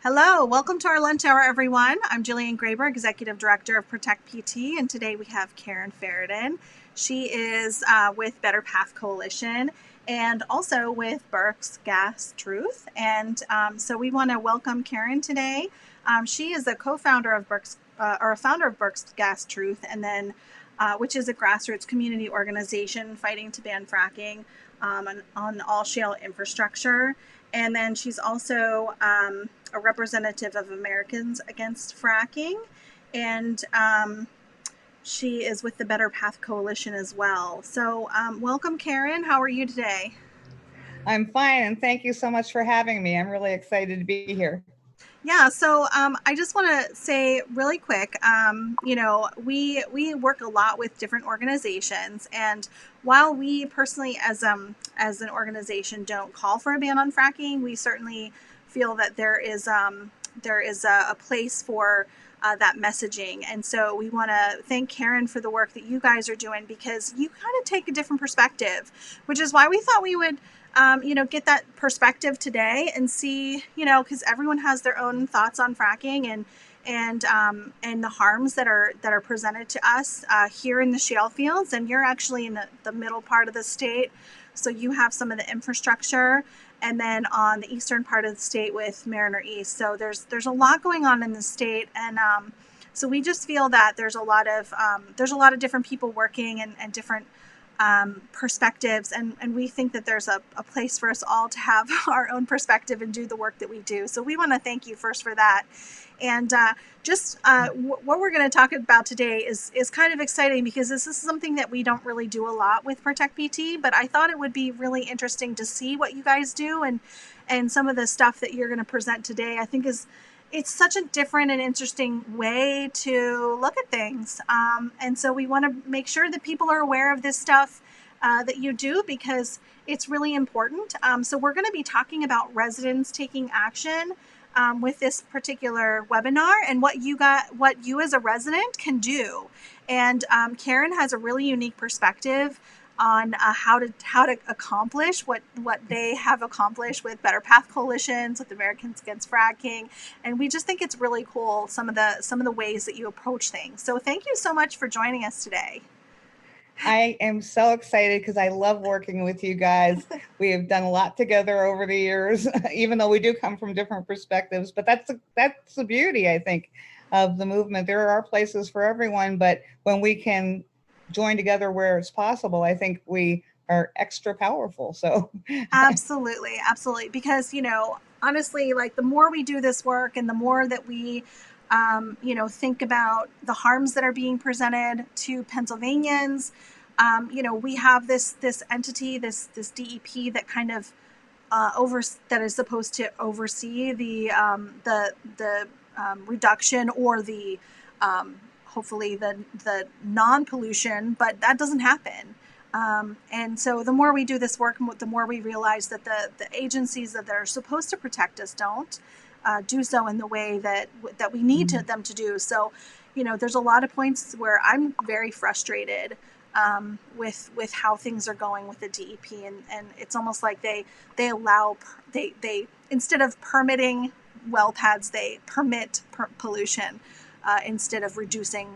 Hello, welcome to our lunch hour, everyone. I'm Jillian Graber, Executive Director of Protect PT, and today we have Karen Feridun. She is with Better Path Coalition and also with Berks Gas Truth. And so we want to welcome Karen today. She is a co-founder of or a founder of Berks Gas Truth, and then which is a grassroots community organization fighting to ban fracking on all shale infrastructure. And then she's also a representative of Americans Against Fracking, and she is with the Better Path Coalition as well. So welcome, Karen. How are you today? I'm fine, and thank you so much for having me. I'm really excited to be here. Yeah, so I just want to say really quick, we work a lot with different organizations, and while we personally, as an organization, don't call for a ban on fracking, we certainly feel that there is a place for that messaging. And so we want to thank Karen for the work that you guys are doing, because you kind of take a different perspective, which is why we thought we would get that perspective today and see, because everyone has their own thoughts on fracking and the harms that are presented to us here in the shale fields. And you're actually in the middle part of the state, so you have some of the infrastructure, and then on the eastern part of the state with Mariner East. So there's a lot going on in the state, and so we just feel that there's a lot of different people working and different perspectives, and we think that there's a place for us all to have our own perspective and do the work that we do. So we want to thank you first for that. And what we're going to talk about today is kind of exciting, because this is something that we don't really do a lot with Protect PT, but I thought it would be really interesting to see what you guys do, and some of the stuff that you're going to present today, I think it's such a different and interesting way to look at things. And so we want to make sure that people are aware of this stuff that you do, because it's really important. So we're going to be talking about residents taking action with this particular webinar, and what you as a resident can do. And Karen has a really unique perspective on how to accomplish what they have accomplished with Better Path Coalitions, with Americans Against Fracking, and we just think it's really cool some of the ways that you approach things. So thank you so much for joining us today. I am so excited because I love working with you guys. We have done a lot together over the years, even though we do come from different perspectives. But that's the beauty, I think, of the movement. There are places for everyone, but when we can join together where it's possible, I think we are extra powerful. So Absolutely, because honestly, like, the more we do this work and the more that we think about the harms that are being presented to Pennsylvanians, we have this entity, this DEP that kind of that is supposed to oversee the reduction, or the hopefully the non-pollution, but that doesn't happen. And so the more we do this work, the more we realize that the agencies that are supposed to protect us don't do so in the way that we need them to do. So, there's a lot of points where I'm very frustrated with how things are going with the DEP, and it's almost like they instead of permitting well pads, they permit pollution instead of reducing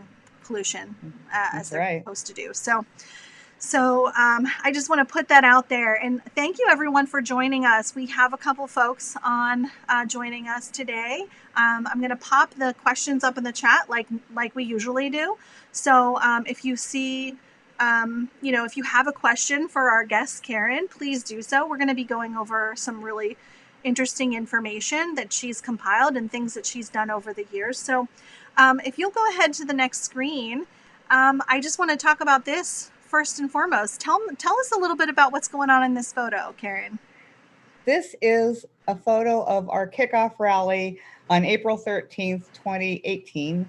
pollution as they're supposed to do. So I just want to put that out there, and thank you everyone for joining us. We have a couple folks on joining us today. I'm going to pop the questions up in the chat like we usually do. So if you see, if you have a question for our guest Karen, please do so. We're going to be going over some really interesting information that she's compiled and things that she's done over the years. So if you'll go ahead to the next screen, I just want to talk about this. First and foremost, tell us a little bit about what's going on in this photo, Karen. This is a photo of our kickoff rally on April 13th, 2018.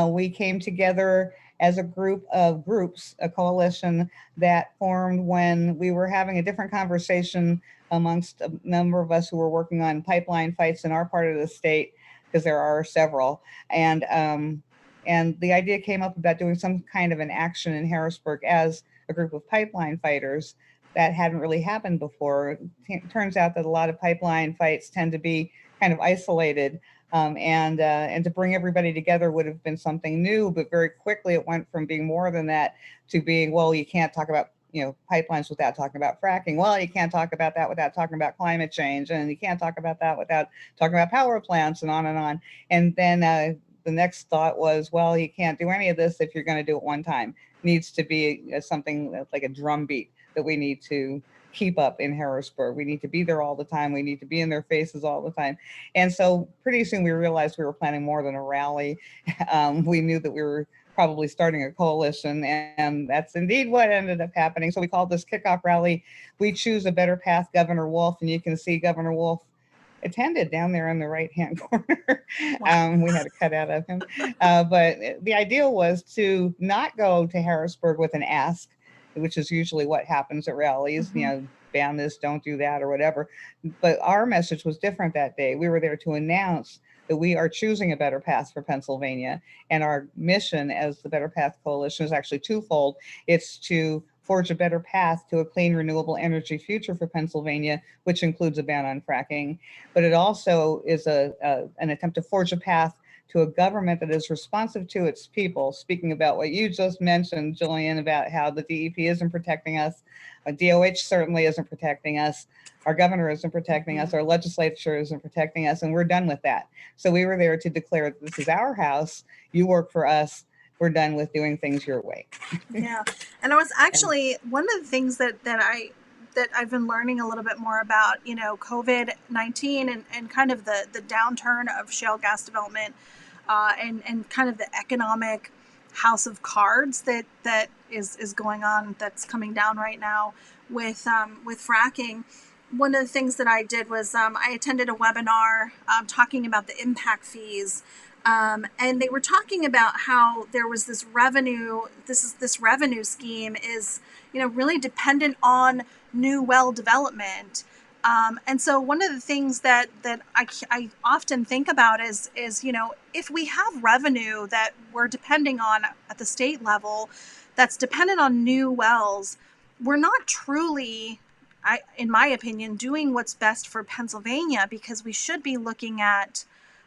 We came together as a group of groups, a coalition that formed when we were having a different conversation amongst a number of us who were working on pipeline fights in our part of the state, because there are several. And the idea came up about doing some kind of an action in Harrisburg as a group of pipeline fighters. That hadn't really happened before. It turns out that a lot of pipeline fights tend to be kind of isolated. And to bring everybody together would have been something new, but very quickly it went from being more than that to being, well, you can't talk about pipelines without talking about fracking. Well, you can't talk about that without talking about climate change, and you can't talk about that without talking about power plants, and on and on. And then the next thought was, well, you can't do any of this if you're going to do it one time. It needs to be something that's like a drum beat that we need to keep up in Harrisburg. We need to be there all the time. We need to be in their faces all the time. And so pretty soon we realized we were planning more than a rally. We knew that we were probably starting a coalition, and that's indeed what ended up happening. So we called this kickoff rally, "We Choose a Better Path, Governor Wolf," and you can see Governor Wolf attended down there in the right hand corner. We had a cutout of him. But the idea was to not go to Harrisburg with an ask, which is usually what happens at rallies, ban this, don't do that, or whatever. But our message was different that day. We were there to announce that we are choosing a better path for Pennsylvania. And our mission as the Better Path Coalition is actually twofold. It's to forge a better path to a clean, renewable energy future for Pennsylvania, which includes a ban on fracking. But it also is an attempt to forge a path to a government that is responsive to its people. Speaking about what you just mentioned, Jillian, about how the DEP isn't protecting us, DOH certainly isn't protecting us, our governor isn't protecting us, our legislature isn't protecting us, and we're done with that. So we were there to declare that this is our house, you work for us, we're done with doing things your way. Yeah. And I was actually, one of the things that I've been learning a little bit more about, COVID-19 and kind of the downturn of shale gas development, and kind of the economic house of cards that is going on, that's coming down right now with fracking. One of the things that I did was I attended a webinar talking about the impact fees. And they were talking about how there was this revenue scheme is, really dependent on new well development. And so one of the things that I often think about is, if we have revenue that we're depending on at the state level, that's dependent on new wells, we're not truly, in my opinion, doing what's best for Pennsylvania, because we should be looking at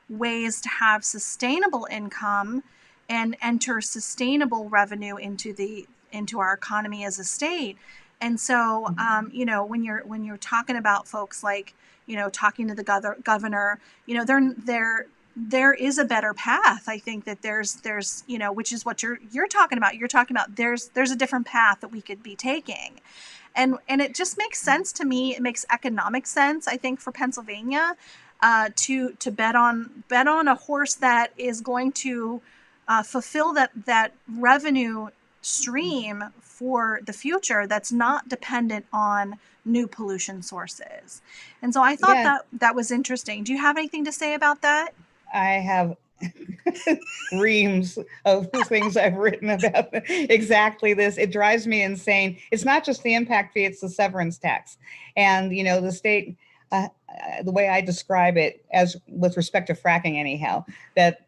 ways to have sustainable income and enter sustainable revenue into our economy as a state. And so, when you're talking about folks like, talking to the governor, there is a better path. I think that there's which is what you're talking about. You're talking about there's a different path that we could be taking. And it just makes sense to me. It makes economic sense, I think, for Pennsylvania, to bet on a horse that is going to fulfill that revenue stream for the future, that's not dependent on new pollution sources. And so I thought that was interesting. Do you have anything to say about that? I have reams of things I've written about exactly this. It drives me insane. It's not just the impact fee, it's the severance tax. And, the state, the way I describe it, as with respect to fracking anyhow, that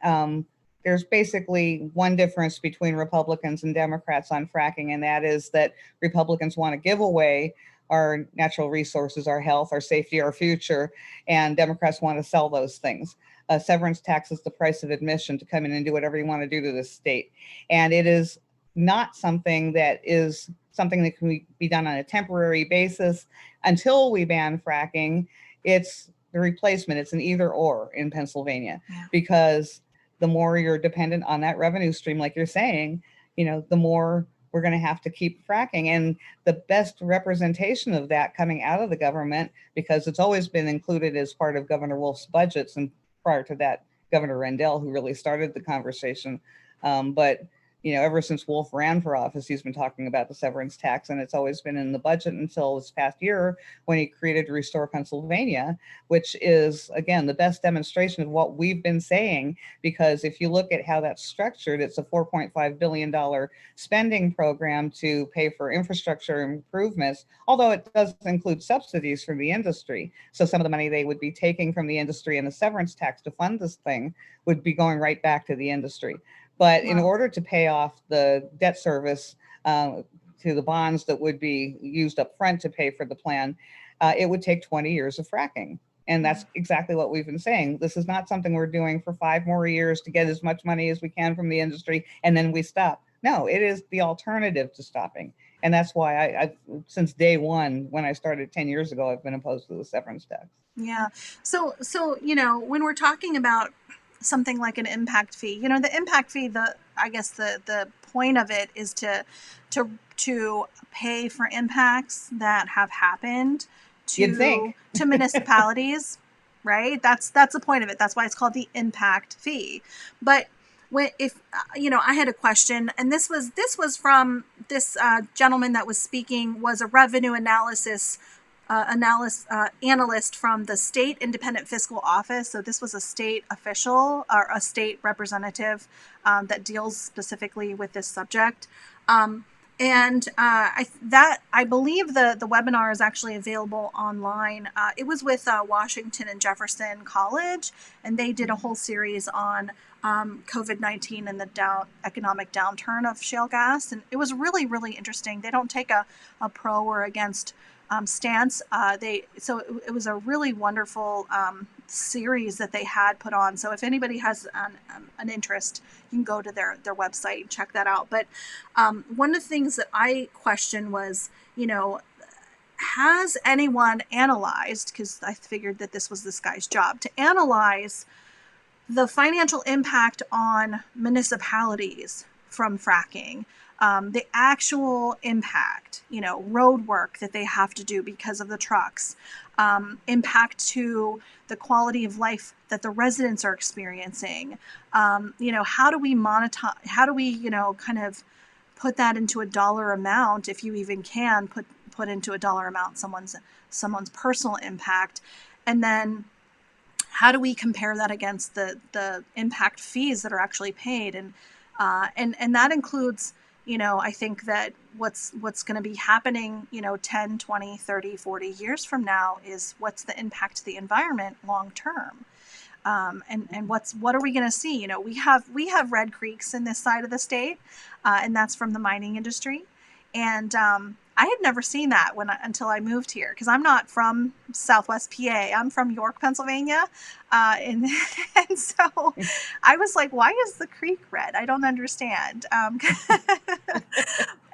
there's basically one difference between Republicans and Democrats on fracking, and that is that Republicans want to give away our natural resources, our health, our safety, our future, and Democrats want to sell those things. Severance tax is the price of admission to come in and do whatever you want to do to this state. And it is not something that can be done on a temporary basis until we ban fracking. It's the replacement. It's an either or in Pennsylvania, because the more you're dependent on that revenue stream, like you're saying, the more we're going to have to keep fracking. And the best representation of that coming out of the government, because it's always been included as part of Governor Wolf's budgets, and prior to that, Governor Rendell, who really started the conversation. But ever since Wolf ran for office, he's been talking about the severance tax, and it's always been in the budget until this past year when he created Restore Pennsylvania, which is, again, the best demonstration of what we've been saying, because if you look at how that's structured, it's a $4.5 billion spending program to pay for infrastructure improvements, although it does include subsidies from the industry. So some of the money they would be taking from the industry and the severance tax to fund this thing would be going right back to the industry. But in order to pay off the debt service to the bonds that would be used up front to pay for the plan, it would take 20 years of fracking. And that's exactly what we've been saying. This is not something we're doing for 5 more years to get as much money as we can from the industry and then we stop. No, it is the alternative to stopping. And that's why I since day one, when I started 10 years ago, I've been opposed to the severance tax. Yeah. So, when we're talking about something like an impact fee, the impact fee, I guess the point of it is to to pay for impacts that have happened You'd think. to municipalities, right? That's the point of it. That's why it's called the impact fee. But if I had a question, and this was from this gentleman that was speaking, was a revenue analyst from the State Independent Fiscal Office. So this was a state official or a state representative that deals specifically with this subject. I believe the webinar is actually available online. It was with Washington and Jefferson College, and they did a whole series on COVID-19 and the economic downturn of shale gas. And it was really, really interesting. They don't take a pro or against stance. So it was a really wonderful series that they had put on. So if anybody has an interest, you can go to their website and check that out. But one of the things that I questioned was, has anyone analyzed, because I figured that this was this guy's job, to analyze the financial impact on municipalities from fracking, the actual impact, road work that they have to do because of the trucks, impact to the quality of life that the residents are experiencing. How do we monetize? How do we, kind of put that into a dollar amount, if you even can put into a dollar amount someone's personal impact, and then how do we compare that against the impact fees that are actually paid? And that includes, I think that what's going to be happening, 10, 20, 30, 40 years from now is what's the impact to the environment long term. And what are we going to see? We have red creeks in this side of the state, and that's from the mining industry. And I had never seen that until I moved here, because I'm not from Southwest PA. I'm from York, Pennsylvania. And so I was like, why is the creek red? I don't understand.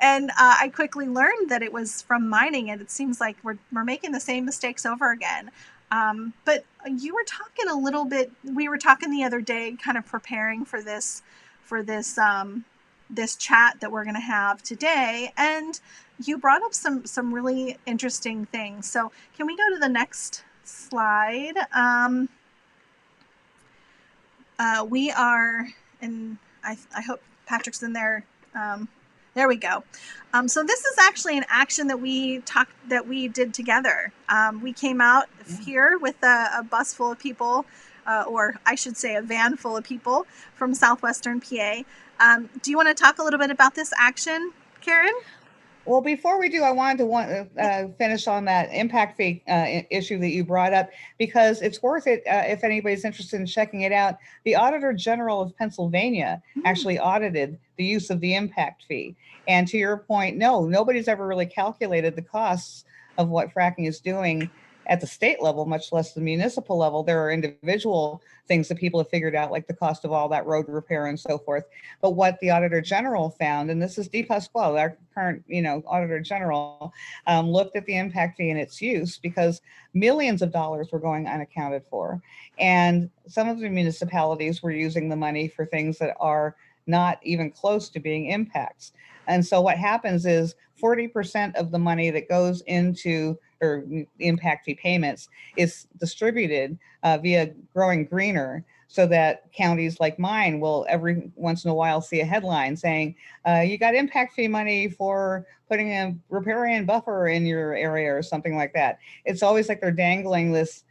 And I quickly learned that it was from mining, and it seems like we're making the same mistakes over again. But you were talking a little bit, we were talking the other day, kind of preparing for this chat that we're going to have today, and you brought up some really interesting things. So can we go to the next slide? We are, and I hope Patrick's in there. There we go. So this is actually an action that we did together. We came out here with a bus full of people, or I should say a van full of people from Southwestern PA. Do you want to talk a little bit about this action, Karen? Well, before we do, I wanted to finish on that impact fee issue that you brought up, because it's worth it if anybody's interested in checking it out. The Auditor General of Pennsylvania actually audited the use of the impact fee. And to your point, no, nobody's ever really calculated the costs of what fracking is doing at the state level, much less the municipal level. There are individual things that people have figured out, like the cost of all that road repair and so forth. But what the Auditor General found, and this is Dee Pasquale, our current, Auditor General, looked at the impact fee and its use, because millions of dollars were going unaccounted for. And some of the municipalities were using the money for things that are not even close to being impacts. And so what happens is 40% of the money that goes into or impact fee payments is distributed via Growing Greener, so that counties like mine will every once in a while see a headline saying, you got impact fee money for putting a riparian buffer in your area or something like that. It's always like they're dangling this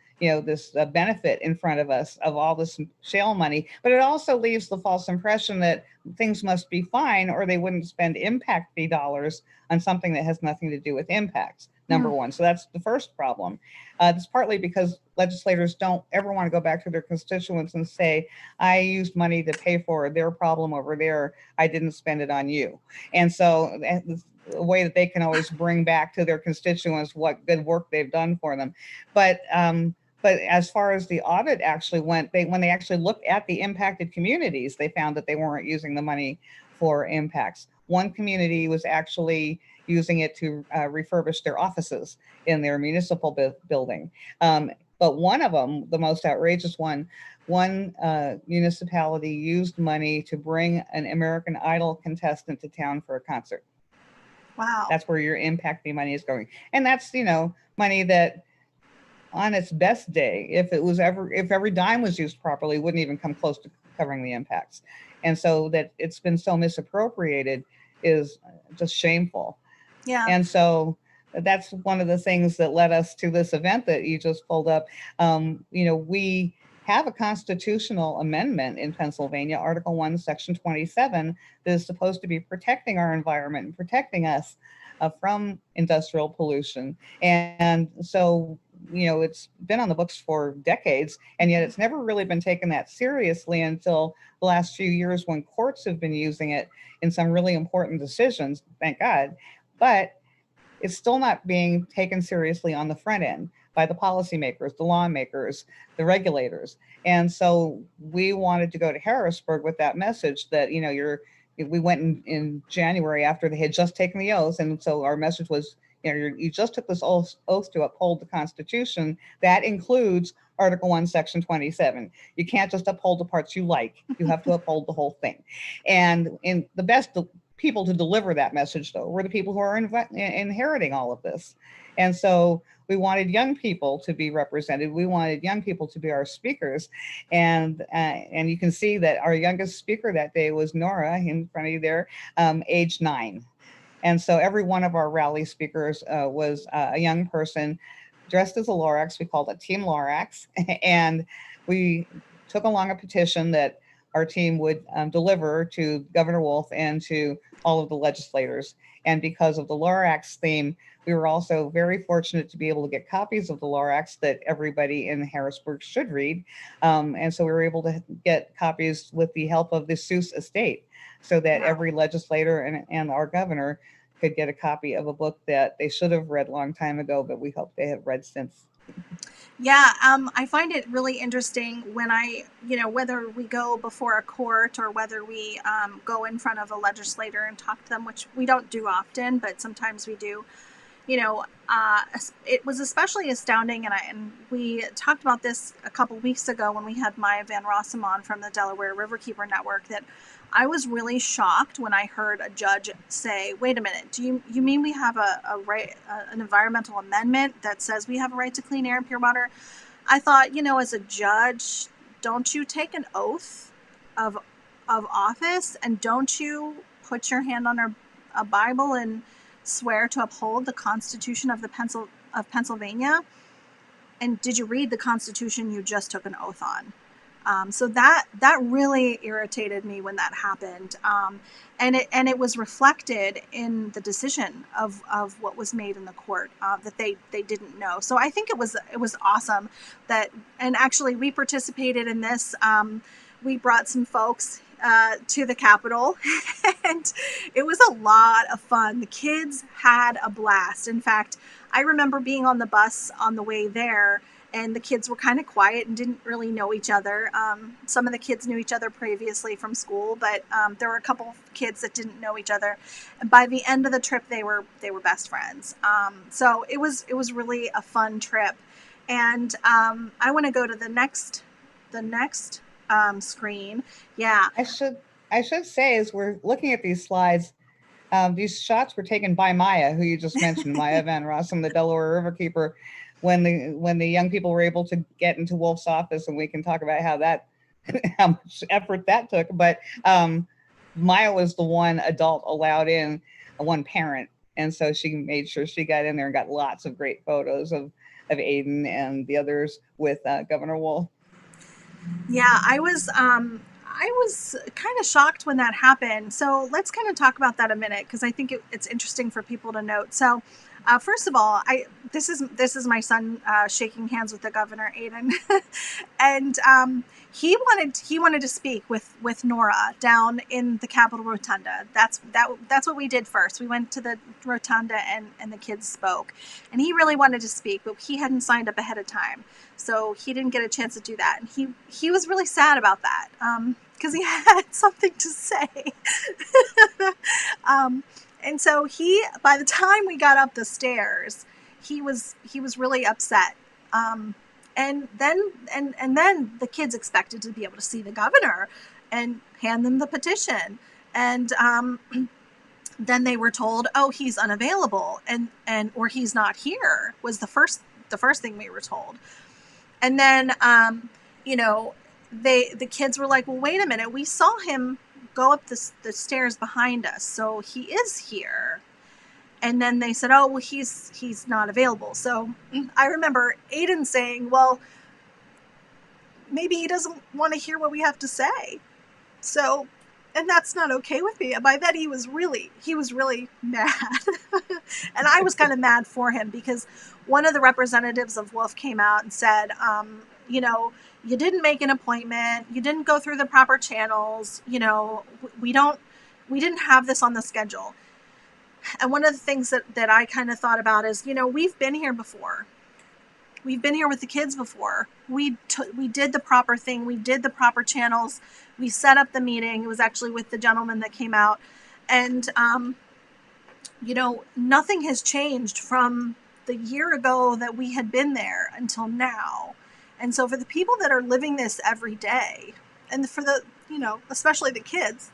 benefit in front of us of all this shale money, but it also leaves the false impression that things must be fine or they wouldn't spend impact fee dollars on something that has nothing to do with impacts, number one. So that's the first problem. It's partly because legislators don't ever want to go back to their constituents and say, I used money to pay for their problem over there. I didn't spend it on you. And so a way that they can always bring back to their constituents what good work they've done for them. But But as far as the audit actually went, when they actually looked at the impacted communities, they found that they weren't using the money for impacts. One community was actually using it to refurbish their offices in their municipal building. But one of them, the most outrageous one municipality used money to bring an American Idol contestant to town for a concert. Wow. That's where your impacting money is going, and that's money that on its best day, if every dime was used properly, wouldn't even come close to covering the impacts. And so that it's been so misappropriated is just shameful. Yeah. And so that's one of the things that led us to this event that you just pulled up. We have a constitutional amendment in Pennsylvania, Article 1, Section 27, that is supposed to be protecting our environment and protecting us from industrial pollution. And so, it's been on the books for decades, and yet it's never really been taken that seriously until the last few years when courts have been using it in some really important decisions, thank God. But it's still not being taken seriously on the front end by the policymakers, the lawmakers, the regulators. And so we wanted to go to Harrisburg with that message that, we went in January after they had just taken the oath. And so our message was, you just took this oath to uphold the Constitution. That includes Article 1, Section 27. You can't just uphold the parts you like. You have to uphold the whole thing. And in the best people to deliver that message, though, were the people who are inheriting all of this. And so we wanted young people to be represented. We wanted young people to be our speakers. And you can see that our youngest speaker that day was Nora in front of you there, age 9. And so every one of our rally speakers was a young person dressed as a Lorax. We called it Team Lorax. And we took along a petition that our team would deliver to Governor Wolf and to all of the legislators. And because of the Lorax theme, we were also very fortunate to be able to get copies of the Lorax that everybody in Harrisburg should read. And so we were able to get copies with the help of the Seuss estate, so that every legislator and our governor could get a copy of a book that they should have read a long time ago, but we hope they have read since. Yeah, I find it really interesting when whether we go before a court or whether we go in front of a legislator and talk to them, which we don't do often, but sometimes we do. It was especially astounding, and we talked about this a couple weeks ago when we had Maya Van Rossum on from the Delaware Riverkeeper Network, that I was really shocked when I heard a judge say, wait a minute, do you mean we have a right, an environmental amendment that says we have a right to clean air and pure water? I thought, as a judge, don't you take an oath of office, and don't you put your hand on a Bible and swear to uphold the Constitution of Pennsylvania? And did you read the Constitution you just took an oath on? So that really irritated me when that happened, and it was reflected in the decision of what was made in the court, that they didn't know. So I think it was awesome that, and actually we participated in this. We brought some folks to the Capitol, and it was a lot of fun. The kids had a blast. In fact, I remember being on the bus on the way there, and the kids were kind of quiet and didn't really know each other. Some of the kids knew each other previously from school, but there were a couple of kids that didn't know each other. And by the end of the trip, they were best friends. So it was really a fun trip. And I want to go to the next screen. Yeah. I should say, as we're looking at these slides, these shots were taken by Maya, who you just mentioned, Maya Van Rossum, the Delaware Riverkeeper, when the young people were able to get into Wolf's office, and we can talk about how much effort that took. But Maya was the one adult allowed in, one parent, and so she made sure she got in there and got lots of great photos of Aiden and the others with Governor Wolf. Yeah, I was kind of shocked when that happened. So let's kind of talk about that a minute, because I think it's interesting for people to note. So First of all, this is my son shaking hands with the governor, Aiden, and he wanted to speak with Nora down in the Capitol Rotunda. That's what we did first. We went to the rotunda and the kids spoke, and he really wanted to speak, but he hadn't signed up ahead of time, so he didn't get a chance to do that. And he was really sad about that because he had something to say. And so by the time we got up the stairs, he was really upset. And then the kids expected to be able to see the governor and hand them the petition. And then they were told, oh, he's unavailable and or he's not here, was the first thing we were told. And then the kids were like, well, wait a minute, we saw him go up the stairs behind us, so he is here. And then they said, oh, well, he's not available. So I remember Aiden saying, well, maybe he doesn't want to hear what we have to say. So, and that's not okay with me. And by then he was really mad. And I was kind of mad for him, because one of the representatives of Wolf came out and said, you didn't make an appointment, you didn't go through the proper channels, we didn't have this on the schedule. And one of the things that I kind of thought about is, we've been here before. We've been here with the kids before. We did the proper thing. We did the proper channels. We set up the meeting. It was actually with the gentleman that came out. And, nothing has changed from the year ago that we had been there until now. And so for the people that are living this every day, and for the, especially the kids,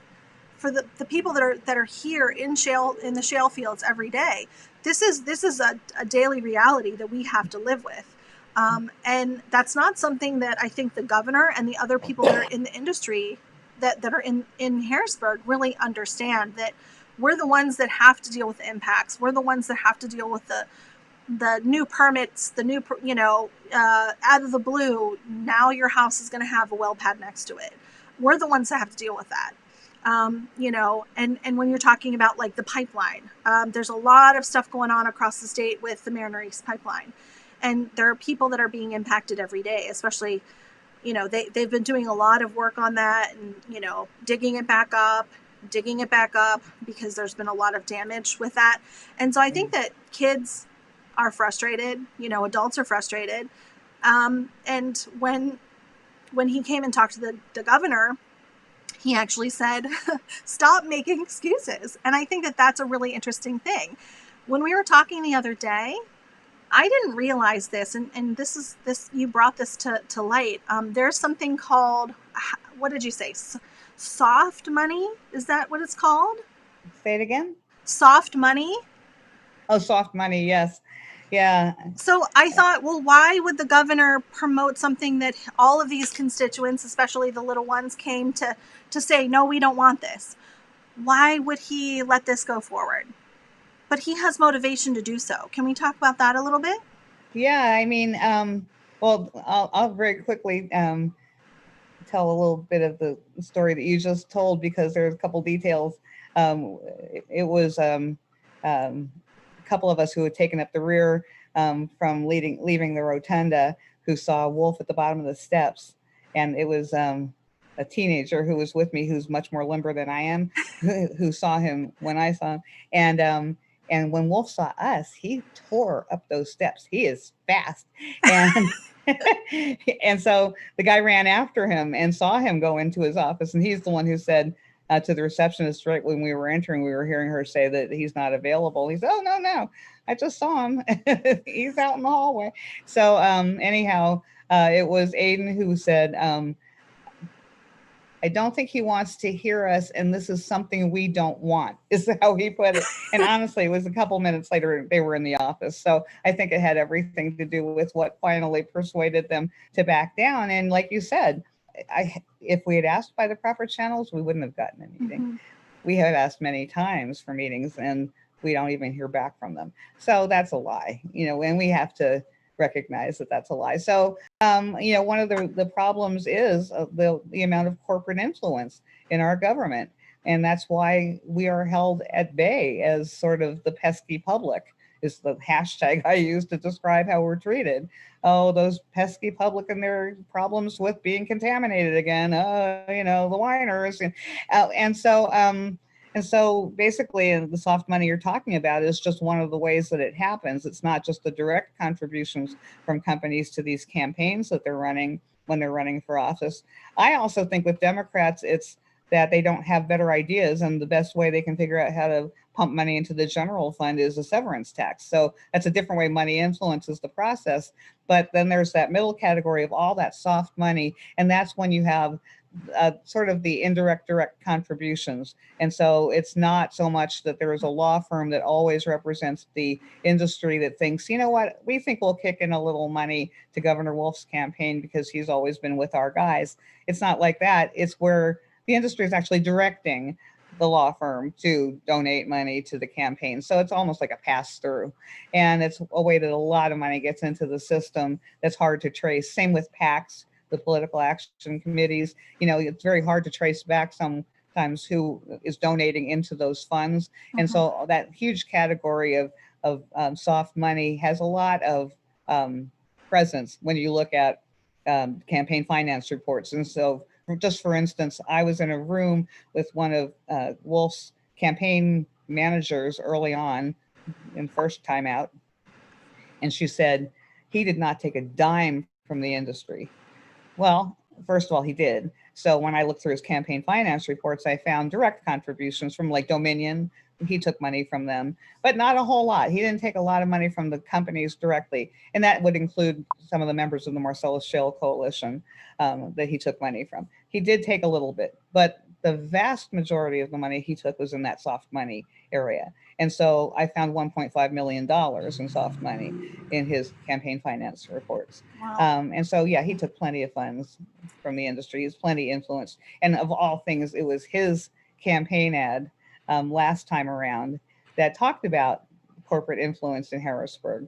for the people that are here in the shale fields every day, this is a daily reality that we have to live with. And that's not something that I think the governor and the other people that are in the industry that are in Harrisburg really understand, that we're the ones that have to deal with the impacts. We're the ones that have to deal with the new permits, the new, out of the blue, now your house is going to have a well pad next to it. We're the ones that have to deal with that. And when you're talking about like the pipeline, there's a lot of stuff going on across the state with the Mariner East pipeline. And there are people that are being impacted every day, especially, they've been doing a lot of work on that and, digging it back up because there's been a lot of damage with that. And so I think that kids are frustrated, adults are frustrated. And when he came and talked to the governor, he actually said, stop making excuses. And I think that that's a really interesting thing. When we were talking the other day, I didn't realize this, and this you brought this to light. There's something called, what did you say? Soft money? Is that what it's called? Say it again. Soft money? Oh, soft money. Yes. Yeah. So I thought, well, why would the governor promote something that all of these constituents, especially the little ones, came to say, no, we don't want this? Why would he let this go forward? But he has motivation to do so. Can we talk about that a little bit? Yeah, I mean, well, I'll very quickly tell a little bit of the story that you just told, because there's a couple details. It was a couple of us who had taken up the rear from leaving the rotunda, who saw a wolf at the bottom of the steps. And it was a teenager who was with me, who's much more limber than I am, who saw him when I saw him. And when Wolf saw us, he tore up those steps. He is fast. And and so the guy ran after him and saw him go into his office. And he's the one who said to the receptionist, right when we were entering, we were hearing her say that he's not available. He said, oh, no, I just saw him. He's out in the hallway. So anyhow, it was Aiden who said, I don't think he wants to hear us, and this is something we don't want, is how he put it. And honestly, it was a couple minutes later, they were in the office. So I think it had everything to do with what finally persuaded them to back down. And like you said, if we had asked by the proper channels, we wouldn't have gotten a meeting. Mm-hmm. We have asked many times for meetings, and we don't even hear back from them. So that's a lie, and we have to recognize that that's a lie. So, one of the problems is the amount of corporate influence in our government. And that's why we are held at bay as sort of the pesky public, is the hashtag I use to describe how we're treated. Oh, those pesky public and their problems with being contaminated again. The whiners, and so basically, the soft money you're talking about is just one of the ways that it happens. It's not just the direct contributions from companies to these campaigns that they're running when they're running for office. I also think with Democrats, it's that they don't have better ideas, and the best way they can figure out how to pump money into the general fund is a severance tax. So that's a different way money influences the process. But then there's that middle category of all that soft money, and that's when you have sort of the indirect direct contributions. And so it's not so much that there is a law firm that always represents the industry that thinks, you know what, we think we'll kick in a little money to Governor Wolf's campaign because he's always been with our guys. It's not like that. It's where the industry is actually directing the law firm to donate money to the campaign. So it's almost like a pass through. And it's a way that a lot of money gets into the system that's hard to trace. Same with PACs, the political action committees. It's very hard to trace back sometimes who is donating into those funds. And so that huge category of soft money has a lot of presence when you look at campaign finance reports. And so just for instance, I was in a room with one of Wolf's campaign managers early on in first time out. And she said, he did not take a dime from the industry. Well, first of all, he did. So when I looked through his campaign finance reports, I found direct contributions from like Dominion. He took money from them, but not a whole lot. He didn't take a lot of money from the companies directly. And that would include some of the members of the Marcellus Shale Coalition that he took money from. He did take a little bit, but the vast majority of the money he took was in that soft money area. And so I found $1.5 million in soft money in his campaign finance reports. Wow. And so, yeah, he took plenty of funds from the industry. He's plenty influenced. And of all things, it was his campaign ad last time around that talked about corporate influence in Harrisburg.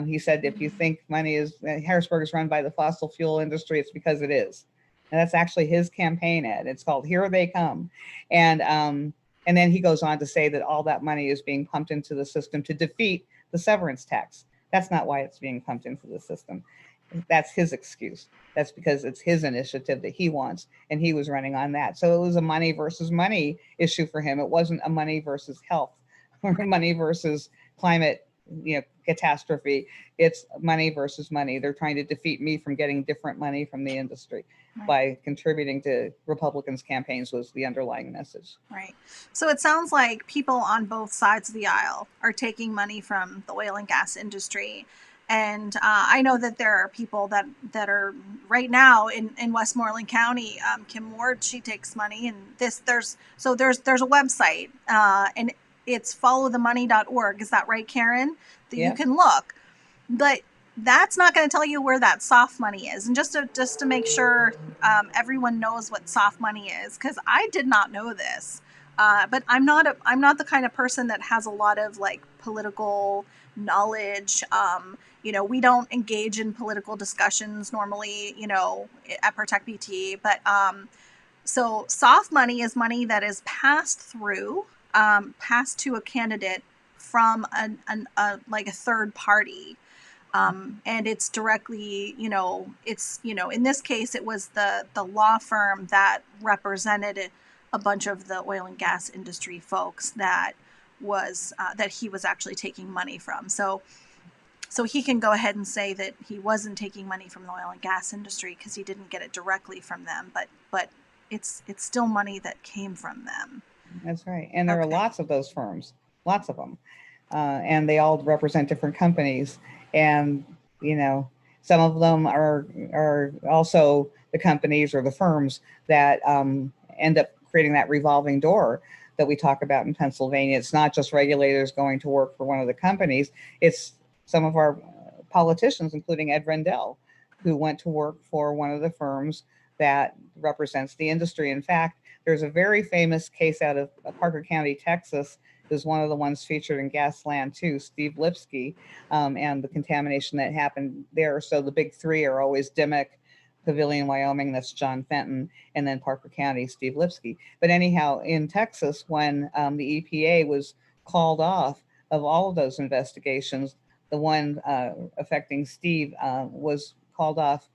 He said, if you think Harrisburg is run by the fossil fuel industry, it's because it is. And that's actually his campaign ad. It's called Here They Come. And then he goes on to say that all that money is being pumped into the system to defeat the severance tax. That's not why it's being pumped into the system. That's his excuse. That's because it's his initiative that he wants, and he was running on that. So it was a money versus money issue for him. It wasn't a money versus health or money versus climate, catastrophe. It's money versus money. They're trying to defeat me from getting different money from the industry by contributing to Republicans' campaigns was the underlying message. Right. So it sounds like people on both sides of the aisle are taking money from the oil and gas industry. And I know that there are people that are right now in Westmoreland County. Kim Ward, she takes money, and there's a website, and it's followthemoney.org. Is that right, Karen? That you can look, but that's not going to tell you where that soft money is. And just to make sure everyone knows what soft money is, because I did not know this. But I'm not the kind of person that has a lot of like political knowledge. We don't engage in political discussions normally, at Protect BT. But so soft money is money that is passed to a candidate from a third party. And it's directly, in this case, it was the law firm that represented a bunch of the oil and gas industry folks that he was actually taking money from. So he can go ahead and say that he wasn't taking money from the oil and gas industry because he didn't get it directly from them, but it's still money that came from them. That's right. And there are lots of those firms, lots of them. And they all represent different companies. And, some of them are also the companies or the firms that end up creating that revolving door that we talk about in Pennsylvania. It's not just regulators going to work for one of the companies. It's some of our politicians, including Ed Rendell, who went to work for one of the firms that represents the industry. In fact, there's a very famous case out of Parker County, Texas, is one of the ones featured in Gasland 2, Steve Lipsky, and the contamination that happened there. So the big three are always Dimick, Pavilion, Wyoming, that's John Fenton, and then Parker County, Steve Lipsky. But anyhow, in Texas, when the EPA was called off of all of those investigations. The one affecting Steve was called off,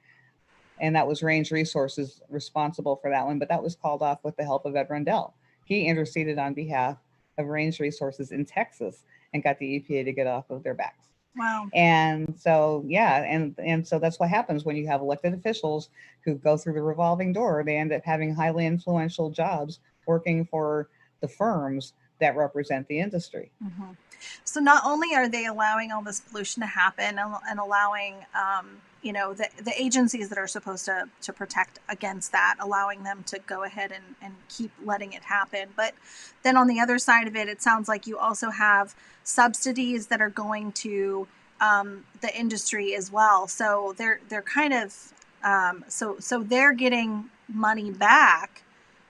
and that was Range Resources responsible for that one, but that was called off with the help of Ed Rundell. He interceded on behalf of Range Resources in Texas and got the EPA to get off of their backs. Wow. And so, yeah, and so that's what happens when you have elected officials who go through the revolving door. They end up having highly influential jobs working for the firms that represent the industry. Mm-hmm. So not only are they allowing all this pollution to happen and allowing, the agencies that are supposed to protect against that, allowing them to go ahead and keep letting it happen. But then on the other side of it, it sounds like you also have subsidies that are going to the industry as well. So they're kind of so they're getting money back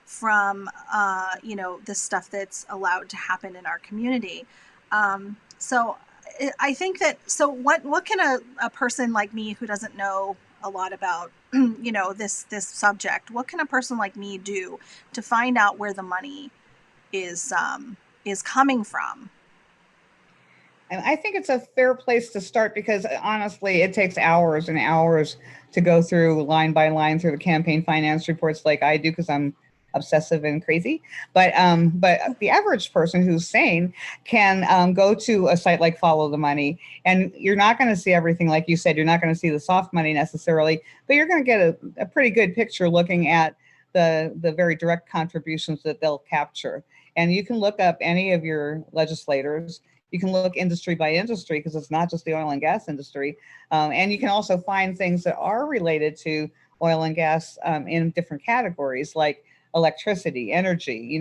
from the stuff that's allowed to happen in our community. So I think that, so what can a person like me who doesn't know a lot about, this subject, what can a person like me do to find out where the money is coming from? And I think it's a fair place to start because honestly, it takes hours and hours to go through line by line through the campaign finance reports like I do because I'm obsessive and crazy. But the average person who's sane can go to a site like Follow the Money, and you're not going to see everything like you said. You're not going to see the soft money necessarily, but you're going to get a pretty good picture looking at the very direct contributions that they'll capture. And you can look up any of your legislators. You can look industry by industry because it's not just the oil and gas industry. And you can also find things that are related to oil and gas in different categories like electricity, energy.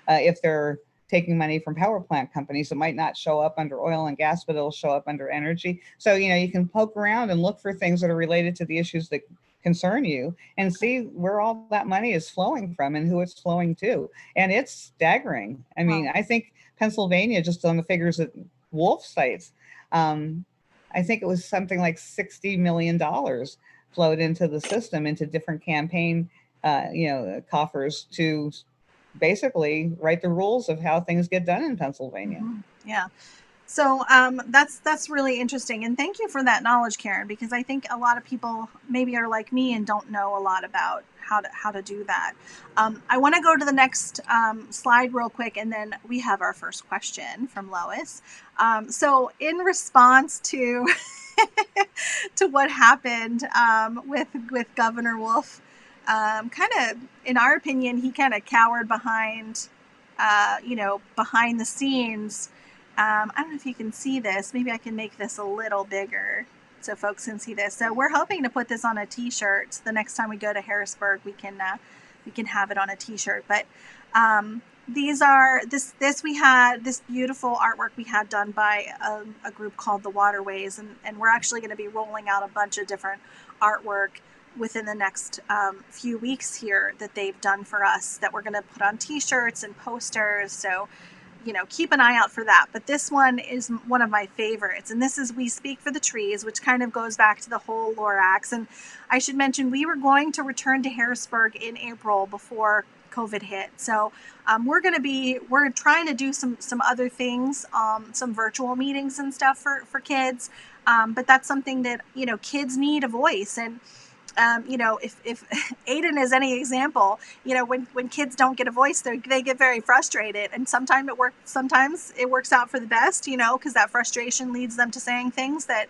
If they're taking money from power plant companies, it might not show up under oil and gas, but it'll show up under energy. So, you can poke around and look for things that are related to the issues that concern you and see where all that money is flowing from and who it's flowing to. And it's staggering. I mean, I think Pennsylvania, just on the figures that Wolf cites, I think it was something like $60 million flowed into the system, into different campaign, coffers to basically write the rules of how things get done in Pennsylvania. Mm-hmm. Yeah. So that's really interesting, and thank you for that knowledge, Karen, because I think a lot of people maybe are like me and don't know a lot about how to do that. I want to go to the next slide real quick, and then we have our first question from Lois. So in response to to what happened with Governor Wolf, kind of, in our opinion, he kind of cowered behind behind the scenes. I don't know if you can see this. Maybe I can make this a little bigger so folks can see this. So we're hoping to put this on a T-shirt. So the next time we go to Harrisburg, we can have it on a T-shirt. But these are we had this beautiful artwork we had done by a group called the Waterways, and we're actually going to be rolling out a bunch of different artwork within the next few weeks here that they've done for us that we're going to put on T-shirts and posters. So keep an eye out for that. But this one is one of my favorites. And this is We Speak for the Trees, which kind of goes back to the whole Lorax. And I should mention, we were going to return to Harrisburg in April before COVID hit. So we're trying to do some other things, some virtual meetings and stuff for kids. But that's something that, kids need a voice. And if Aiden is any example, when kids don't get a voice, they get very frustrated, and sometimes it works out for the best, because that frustration leads them to saying things that,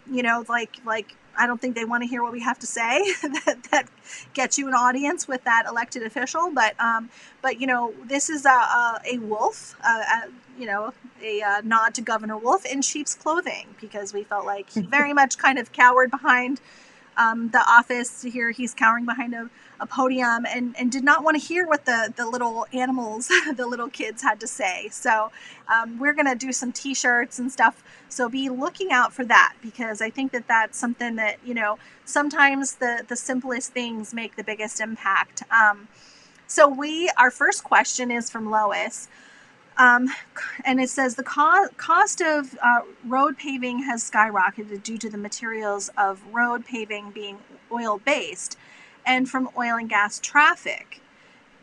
like I don't think they want to hear what we have to say that gets you an audience with that elected official. But this is a wolf, a nod to Governor Wolf in sheep's clothing, because we felt like he very much kind of cowered behind the office here. He's cowering behind a podium and did not want to hear what the little animals, the little kids had to say. So we're going to do some T-shirts and stuff. So be looking out for that, because I think that that's something that, sometimes the simplest things make the biggest impact. So our first question is from Lois. And it says the cost of road paving has skyrocketed due to the materials of road paving being oil-based and from oil and gas traffic.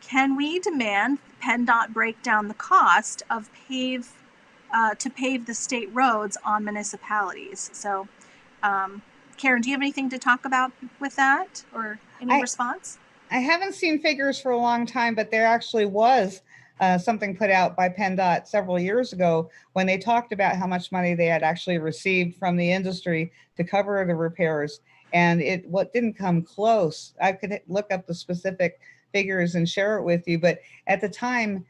Can we demand PennDOT break down the cost of to pave the state roads on municipalities. So, Karen, do you have anything to talk about with that or any I, response? I haven't seen figures for a long time, but there actually was something put out by PennDOT several years ago when they talked about how much money they had actually received from the industry to cover the repairs. And it what didn't come close. I could look up the specific figures and share it with you, but at the time,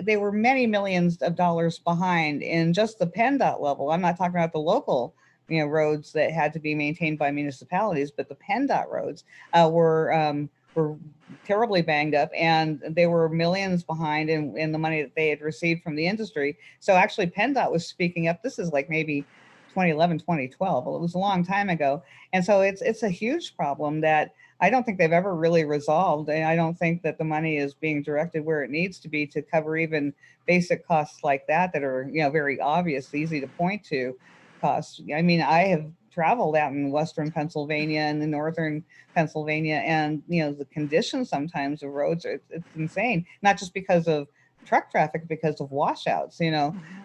they were many millions of dollars behind in just the PennDOT level. I'm not talking about the local, roads that had to be maintained by municipalities, but the PennDOT roads were terribly banged up, and they were millions behind in the money that they had received from the industry. So actually, PennDOT was speaking up. This is like maybe 2011, 2012. Well, it was a long time ago, and so it's a huge problem that I don't think they've ever really resolved. And I don't think that the money is being directed where it needs to be to cover even basic costs like that are, very obvious, easy to point to costs. I mean, I have traveled out in Western Pennsylvania and in Northern Pennsylvania, and, the conditions sometimes of roads, it's insane, not just because of truck traffic, because of washouts,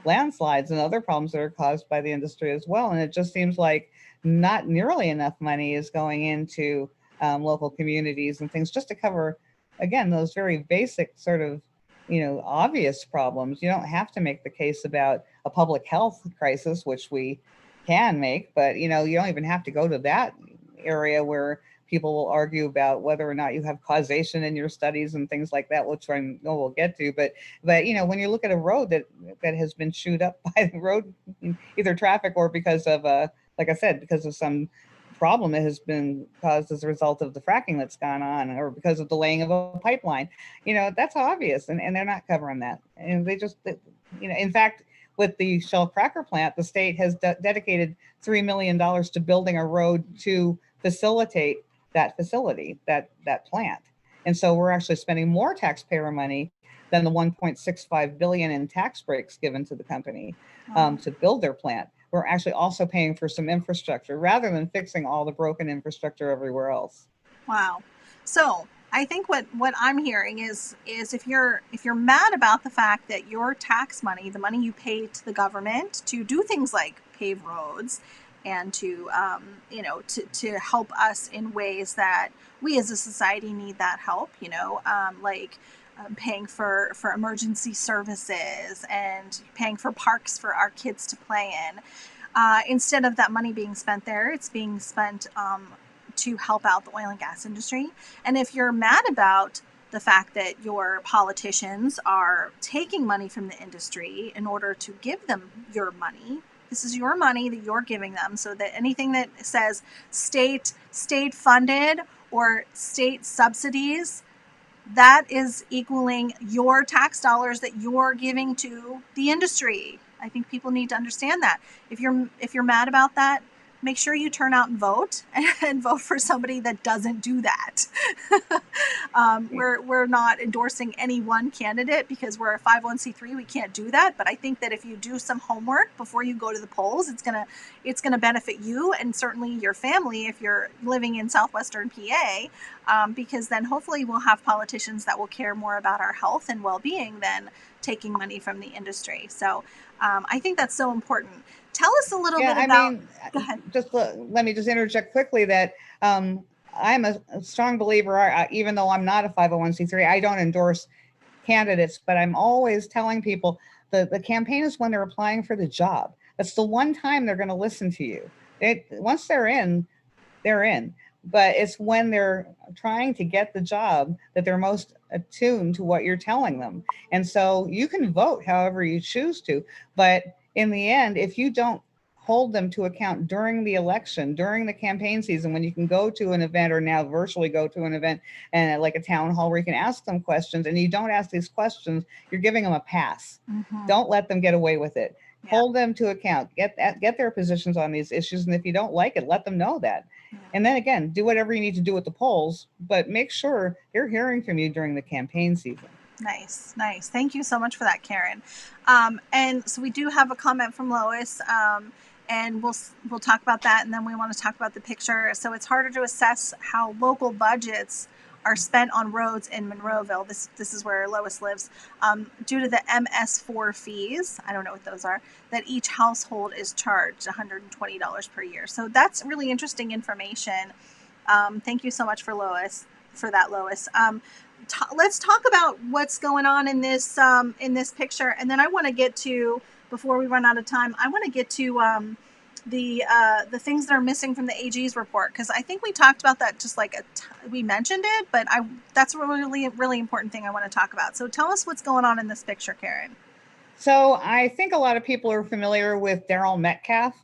landslides and other problems that are caused by the industry as well. And it just seems like not nearly enough money is going into local communities and things just to cover, again, those very basic sort of, obvious problems. You don't have to make the case about a public health crisis, which we can make, but, you don't even have to go to that area where people will argue about whether or not you have causation in your studies and things like that, which I know we'll get to. But when you look at a road that has been chewed up by the road, either traffic or because of like I said, because of some problem that has been caused as a result of the fracking that's gone on or because of the laying of a pipeline, that's obvious, and they're not covering that. And in fact, with the Shell cracker plant, the state has dedicated $3 million to building a road to facilitate that facility, that plant. And so we're actually spending more taxpayer money than the 1.65 billion in tax breaks given to the company to build their plant. We're actually also paying for some infrastructure rather than fixing all the broken infrastructure everywhere else. Wow. So I think what I'm hearing is if you're mad about the fact that your tax money, the money you pay to the government to do things like pave roads and to to help us in ways that we as a society need that help, like paying for emergency services and paying for parks for our kids to play in. Instead of that money being spent there, it's being spent to help out the oil and gas industry. And if you're mad about the fact that your politicians are taking money from the industry in order to give them your money, this is your money that you're giving them, so that anything that says state funded or state subsidies, that is equaling your tax dollars that you're giving to the industry. I think people need to understand that. If you're mad about that, make sure you turn out and vote and vote for somebody that doesn't do that. We're not endorsing any one candidate because we're a 501c3. We can't do that. But I think that if you do some homework before you go to the polls, it's gonna benefit you and certainly your family if you're living in southwestern PA, because then hopefully we'll have politicians that will care more about our health and well-being than taking money from the industry. So I think that's so important. Tell us a little Yeah, bit I about. mean, Go ahead. just let me just interject quickly that I'm a strong believer, even though I'm not a 501c3, I don't endorse candidates, but I'm always telling people the campaign is when they're applying for the job. That's the one time they're going to listen to you. Once they're in, they're in. But it's when they're trying to get the job that they're most attuned to what you're telling them. And so you can vote however you choose to, but in the end, if you don't hold them to account during the election, during the campaign season, when you can go to an event or now virtually go to an event and like a town hall where you can ask them questions and you don't ask these questions, you're giving them a pass. Mm-hmm. Don't let them get away with it. Yeah. Hold them to account, get their positions on these issues. And if you don't like it, let them know that. Yeah. And then again, do whatever you need to do at the polls, but make sure they're hearing from you during the campaign season. Nice. Thank you so much for that, Karen. And so we do have a comment from Lois, and we'll talk about that, and then we want to talk about the picture. So it's harder to assess how local budgets are spent on roads in Monroeville. This is where Lois lives. Due to the MS4 fees, I don't know what those are, that each household is charged $120 per year. So that's really interesting information. Thank you so much for that, Lois. Let's talk about what's going on in this picture, and then I want to get to, before we run out of time, I want to get to the things that are missing from the AG's report, because I think we talked about that, just like we mentioned it, but that's a really important thing I want to talk about. So tell us what's going on in this picture, Karen. So I think a lot of people are familiar with Daryl Metcalf.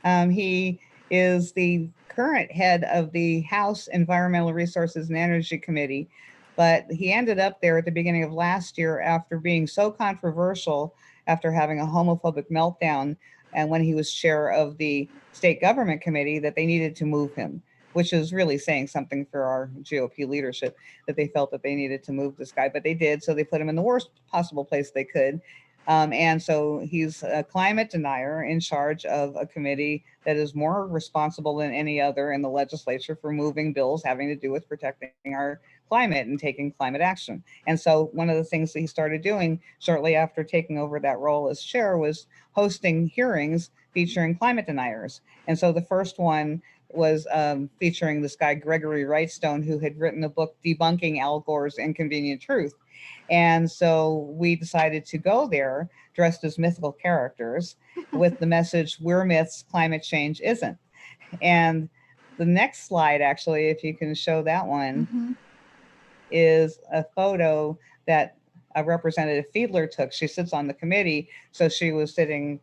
He is the current head of the House Environmental Resources and Energy Committee, but he ended up there at the beginning of last year after being so controversial, after having a homophobic meltdown, and when he was chair of the state government committee, that they needed to move him, which is really saying something for our GOP leadership, that they felt that they needed to move this guy, but they did. So they put him in the worst possible place they could. And so he's a climate denier in charge of a committee that is more responsible than any other in the legislature for moving bills having to do with protecting our climate and taking climate action. And so one of the things that he started doing shortly after taking over that role as chair was hosting hearings featuring climate deniers. And so the first one was featuring this guy, Gregory Wrightstone, who had written a book debunking Al Gore's Inconvenient Truth. And so we decided to go there dressed as mythical characters with the message, we're myths, climate change isn't. And the next slide, actually, if you can show that one, is a photo that a Representative Fiedler took. She sits on the committee, so she was sitting,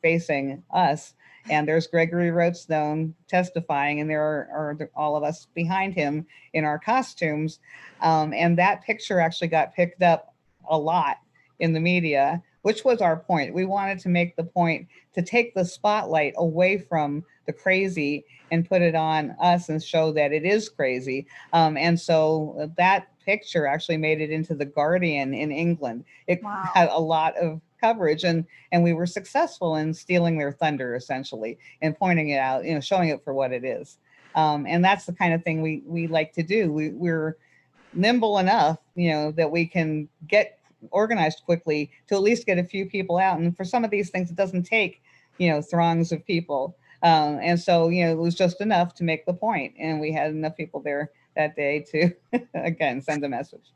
facing us. And there's Gregory Wrightstone testifying, and there are all of us behind him in our costumes. And that picture actually got picked up a lot in the media, which was our point. We wanted to make the point to take the spotlight away from the crazy and put it on us and show that it is crazy. And so that picture actually made it into The Guardian in England. It had a lot of coverage, and we were successful in stealing their thunder, essentially, and pointing it out, showing it for what it is. And that's the kind of thing we like to do. We're nimble enough, that we can get organized quickly to at least get a few people out. And for some of these things, it doesn't take, throngs of people. And so, it was just enough to make the point. And we had enough people there that day to, again, send a message.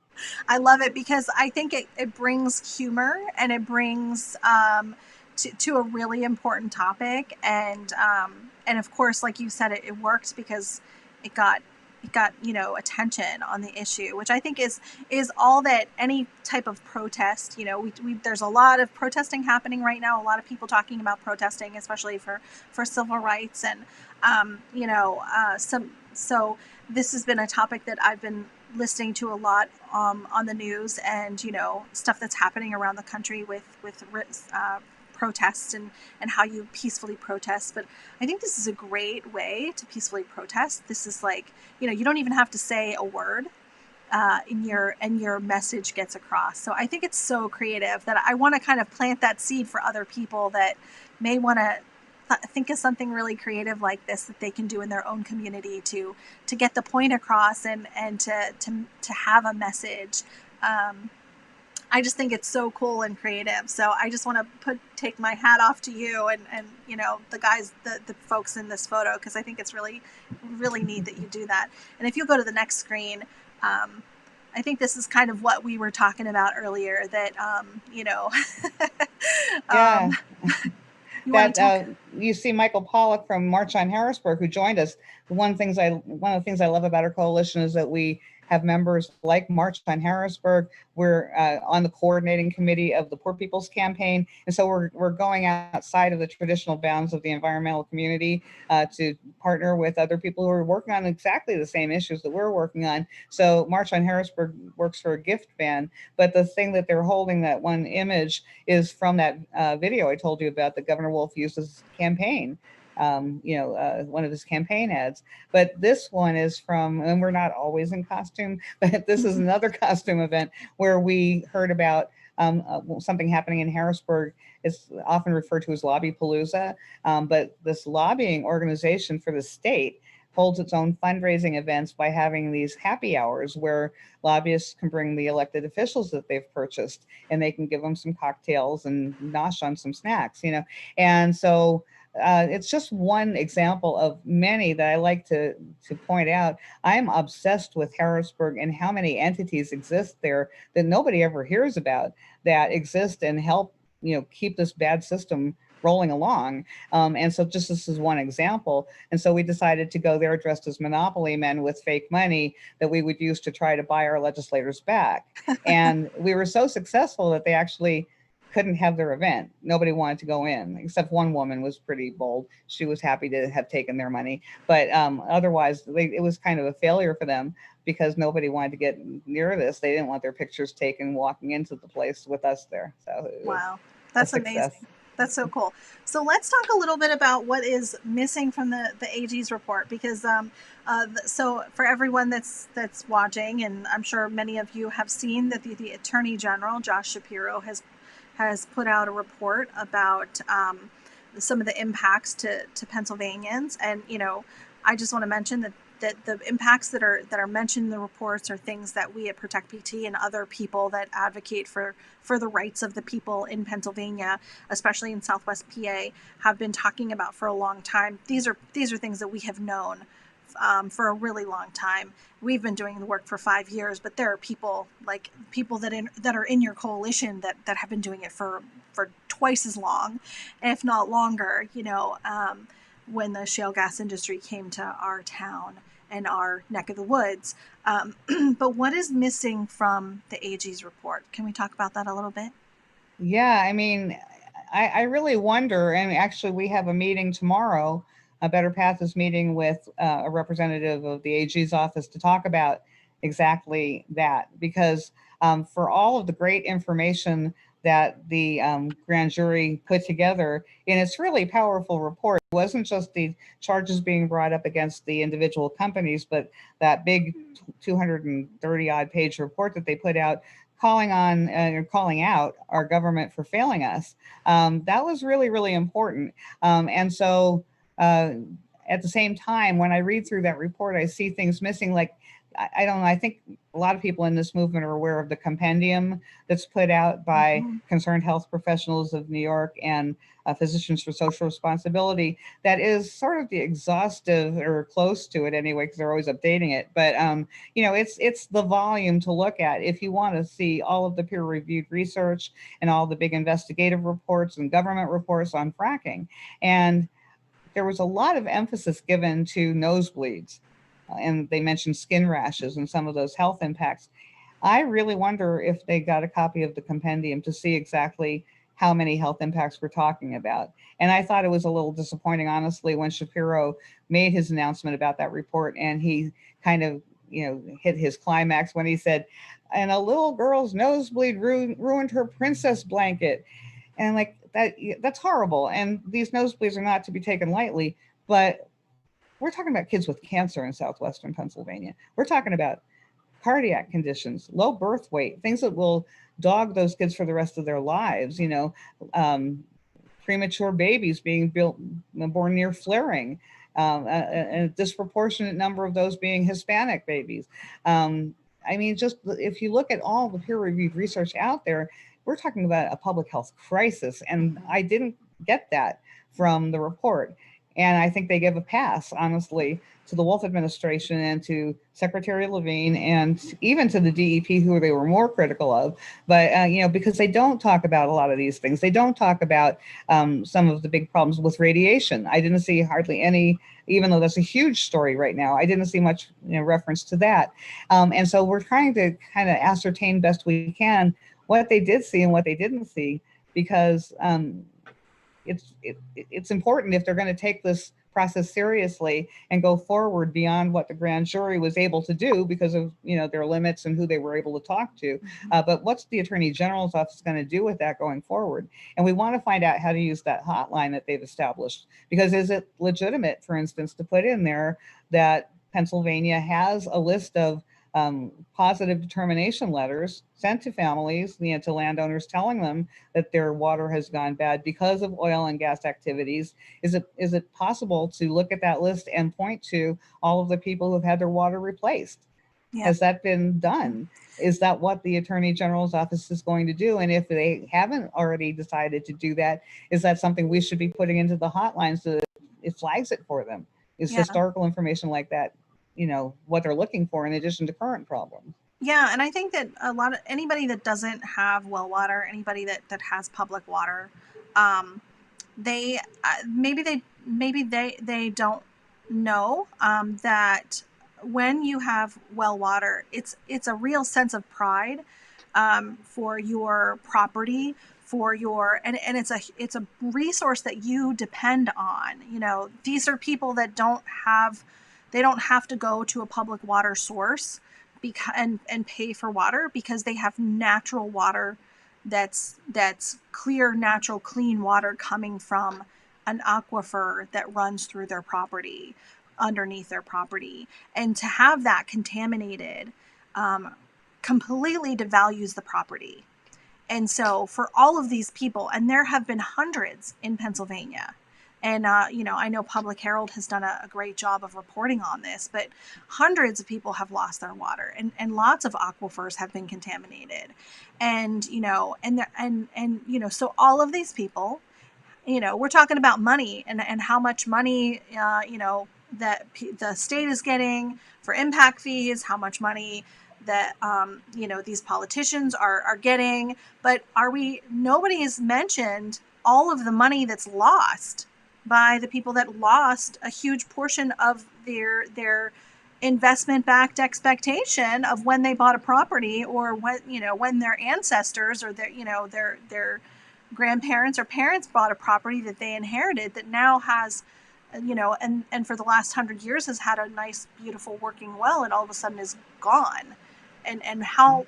I love it because I think it brings humor, and it brings to a really important topic. And of course, like you said, it worked because it got attention on the issue, which I think is all that any type of protest, there's a lot of protesting happening right now, a lot of people talking about protesting, especially for civil rights. And so this has been a topic that I've been listening to a lot on the news, and stuff that's happening around the country with protests and how you peacefully protest. But I think this is a great way to peacefully protest. This is like, you don't even have to say a word, and your message gets across. So I think it's so creative that I want to kind of plant that seed for other people that may want to think of something really creative like this that they can do in their own community to get the point across and to have a message. I just think it's so cool and creative. So I just want to take my hat off to you and the guys, the folks in this photo, because I think it's really, really neat that you do that. And if you go to the next screen, I think this is kind of what we were talking about earlier, that, yeah. You see Michael Pollock from March on Harrisburg, who joined us. One of the things I love about our coalition is that we have members like March on Harrisburg. We're on the coordinating committee of the Poor People's Campaign. And so we're going outside of the traditional bounds of the environmental community to partner with other people who are working on exactly the same issues that we're working on. So March on Harrisburg works for a gift ban, but the thing that they're holding, that one image, is from that video I told you about that Governor Wolf used as campaign. One of his campaign ads. But this one is from, and we're not always in costume, but this is another costume event where we heard about something happening in Harrisburg. It's often referred to as Lobby Palooza, but this lobbying organization for the state holds its own fundraising events by having these happy hours where lobbyists can bring the elected officials that they've purchased, and they can give them some cocktails and nosh on some snacks, And so it's just one example of many that I like to point out. I'm obsessed with Harrisburg and how many entities exist there that nobody ever hears about, that exist and help keep this bad system rolling along. And so just this is one example. And so we decided to go there dressed as monopoly men with fake money that we would use to try to buy our legislators back. And we were so successful that they actually couldn't have their event. Nobody wanted to go in, except one woman was pretty bold. She was happy to have taken their money. But otherwise, it was kind of a failure for them because nobody wanted to get near this. They didn't want their pictures taken walking into the place with us there. So wow, that's amazing. That's so cool. So let's talk a little bit about what is missing from the AG's report, because so for everyone that's watching, and I'm sure many of you have seen that the Attorney General, Josh Shapiro, has put out a report about some of the impacts to Pennsylvanians. And, I just want to mention that the impacts that are mentioned in the reports are things that we at Protect PT and other people that advocate for the rights of the people in Pennsylvania, especially in Southwest PA, have been talking about for a long time. These are things that we have known for a really long time. We've been doing the work for 5 years, but there are people that are in your coalition that have been doing it for twice as long, if not longer. When the shale gas industry came to our town and our neck of the woods. But what is missing from the AG's report? Can we talk about that a little bit? Yeah, I mean, I really wonder, and actually we have a meeting tomorrow. A Better Path is meeting with a representative of the AG's office to talk about exactly that, because for all of the great information that the grand jury put together in its really powerful report, it wasn't just the charges being brought up against the individual companies, but that big 230 odd page report that they put out calling out our government for failing us. That was really, really important. And so at the same time, when I read through that report, I see things missing. Like, I don't know, I think a lot of people in this movement are aware of the compendium that's put out by Concerned Health Professionals of New York and Physicians for Social Responsibility. That is sort of the exhaustive, or close to it anyway, because they're always updating it. But it's the volume to look at if you want to see all of the peer-reviewed research and all the big investigative reports and government reports on fracking. And there was a lot of emphasis given to nosebleeds, and they mentioned skin rashes and some of those health impacts. I really wonder if they got a copy of the compendium to see exactly how many health impacts we're talking about. And I thought it was a little disappointing, honestly, when Shapiro made his announcement about that report, and he kind of, hit his climax when he said, and a little girl's nosebleed ruined her princess blanket. And like that's horrible. And these nosebleeds are not to be taken lightly, but we're talking about kids with cancer in southwestern Pennsylvania. We're talking about cardiac conditions, low birth weight, things that will dog those kids for the rest of their lives. Premature babies being born near flaring, a disproportionate number of those being Hispanic babies. Just if you look at all the peer-reviewed research out there, we're talking about a public health crisis, and I didn't get that from the report. And I think they give a pass, honestly, to the Wolf administration and to Secretary Levine and even to the DEP, who they were more critical of. But, because they don't talk about a lot of these things. They don't talk about some of the big problems with radiation. I didn't see hardly any, even though that's a huge story right now, I didn't see much reference to that. And so we're trying to kind of ascertain best we can what they did see and what they didn't see, because it's important if they're going to take this process seriously and go forward beyond what the grand jury was able to do because of their limits and who they were able to talk to. But what's the Attorney General's office going to do with that going forward? And we want to find out how to use that hotline that they've established, because is it legitimate, for instance, to put in there that Pennsylvania has a list of positive determination letters sent to families, to landowners, telling them that their water has gone bad because of oil and gas activities. Is it possible to look at that list and point to all of the people who have had their water replaced? Yeah. Has that been done? Is that what the Attorney General's office is going to do? And if they haven't already decided to do that, is that something we should be putting into the hotline so that it flags it for them? Is Yeah. historical information like that, what they're looking for in addition to current problems? Yeah, and I think that a lot of anybody that doesn't have well water, anybody that has public water, um, they maybe they don't know that when you have well water, it's a real sense of pride for your property, for your and it's a resource that you depend on. These are people that don't have to go to a public water source because and pay for water because they have natural water that's clear, natural, clean water coming from an aquifer that runs through their property, underneath their property. And to have that contaminated completely devalues the property. And so for all of these people, and there have been hundreds in Pennsylvania, and I know Public Herald has done a great job of reporting on this, but hundreds of people have lost their water, and lots of aquifers have been contaminated, and so all of these people, we're talking about money and how much money that the state is getting for impact fees, how much money that these politicians are getting, but nobody has mentioned all of the money that's lost by the people that lost a huge portion of their investment backed expectation of when they bought a property, or when their ancestors or their grandparents or parents bought a property that they inherited that now has and for the last 100 years has had a nice, beautiful working well, and all of a sudden is gone. And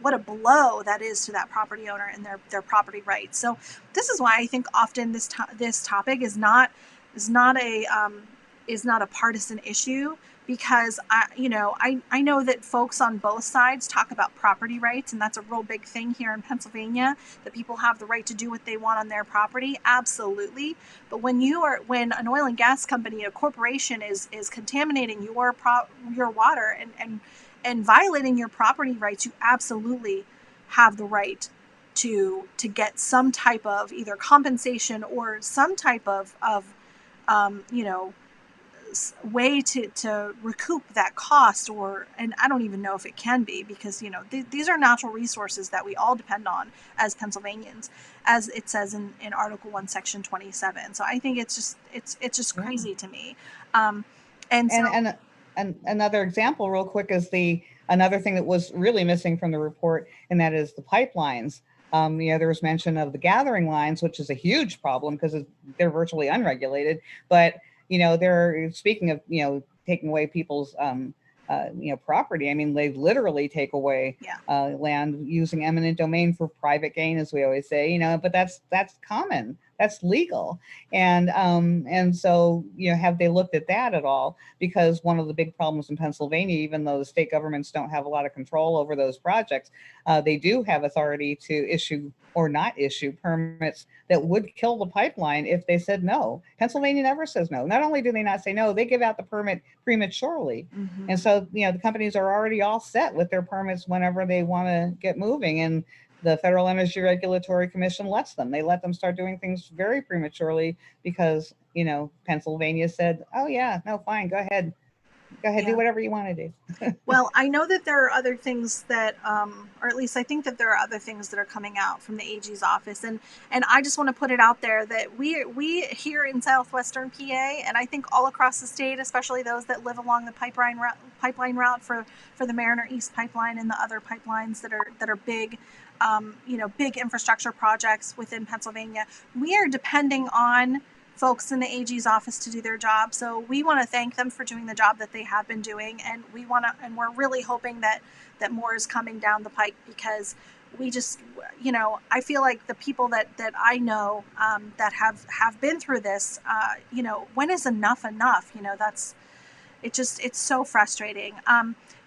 what a blow that is to that property owner and their property rights. So this is why I think often this topic is not a partisan issue, because I know that folks on both sides talk about property rights, and that's a real big thing here in Pennsylvania, that people have the right to do what they want on their property. Absolutely. But when an oil and gas company, a corporation, is contaminating your water and violating your property rights, you absolutely have the right to get some type of either compensation or some type of um, you know way to recoup that cost. And I don't even know if it can be, because these are natural resources that we all depend on as Pennsylvanians, as it says in Article 1 Section 27. So I think it's just Yeah. crazy to me. And so And another example, real quick, is the another thing that was really missing from the report, and that is the pipelines. There was mention of the gathering lines, which is a huge problem because they're virtually unregulated. But they're speaking of taking away people's property. I mean, they literally take away yeah. land using eminent domain for private gain, as we always say. But that's common. That's legal. And so have they looked at that at all? Because one of the big problems in Pennsylvania, even though the state governments don't have a lot of control over those projects, they do have authority to issue or not issue permits that would kill the pipeline if they said no. Pennsylvania never says no. Not only do they not say no, they give out the permit prematurely. Mm-hmm. And so, the companies are already all set with their permits whenever they want to get moving. And the Federal Energy Regulatory Commission lets them. They let them start doing things very prematurely because, Pennsylvania said, oh, yeah, no, fine, go ahead. Go ahead, do Yeah. whatever you want to do. Well, I know that there are other things that, or at least I think that there are other things that are coming out from the AG's office, and I just want to put it out there that we here in southwestern PA, and I think all across the state, especially those that live along the pipeline route for the Mariner East pipeline and the other pipelines that are big, big infrastructure projects within Pennsylvania, we are depending on folks in the AG's office to do their job. So we want to thank them for doing the job that they have been doing, and we're really hoping that more is coming down the pike, because we just, I feel like the people that I know that have been through this, when is enough enough? it's so frustrating.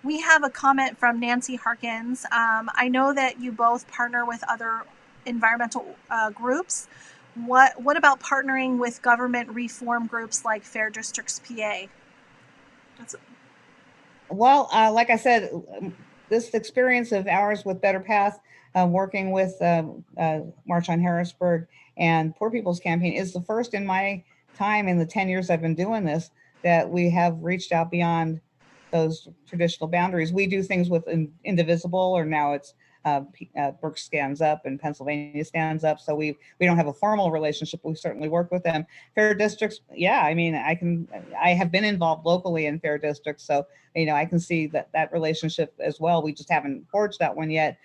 We have a comment from Nancy Harkins. I know that you both partner with other environmental groups. What about partnering with government reform groups like Fair Districts PA? That's Well, like I said, this experience of ours with Better Path, working with March on Harrisburg and Poor People's Campaign, is the first in my time in the 10 years I've been doing this that we have reached out beyond those traditional boundaries. We do things with Indivisible, or now it's Berks Stands Up and Pennsylvania Stands Up. So we don't have a formal relationship. But we certainly work with them. Fair districts, yeah. I mean, I have been involved locally in fair districts, so I can see that relationship as well. We just haven't forged that one yet.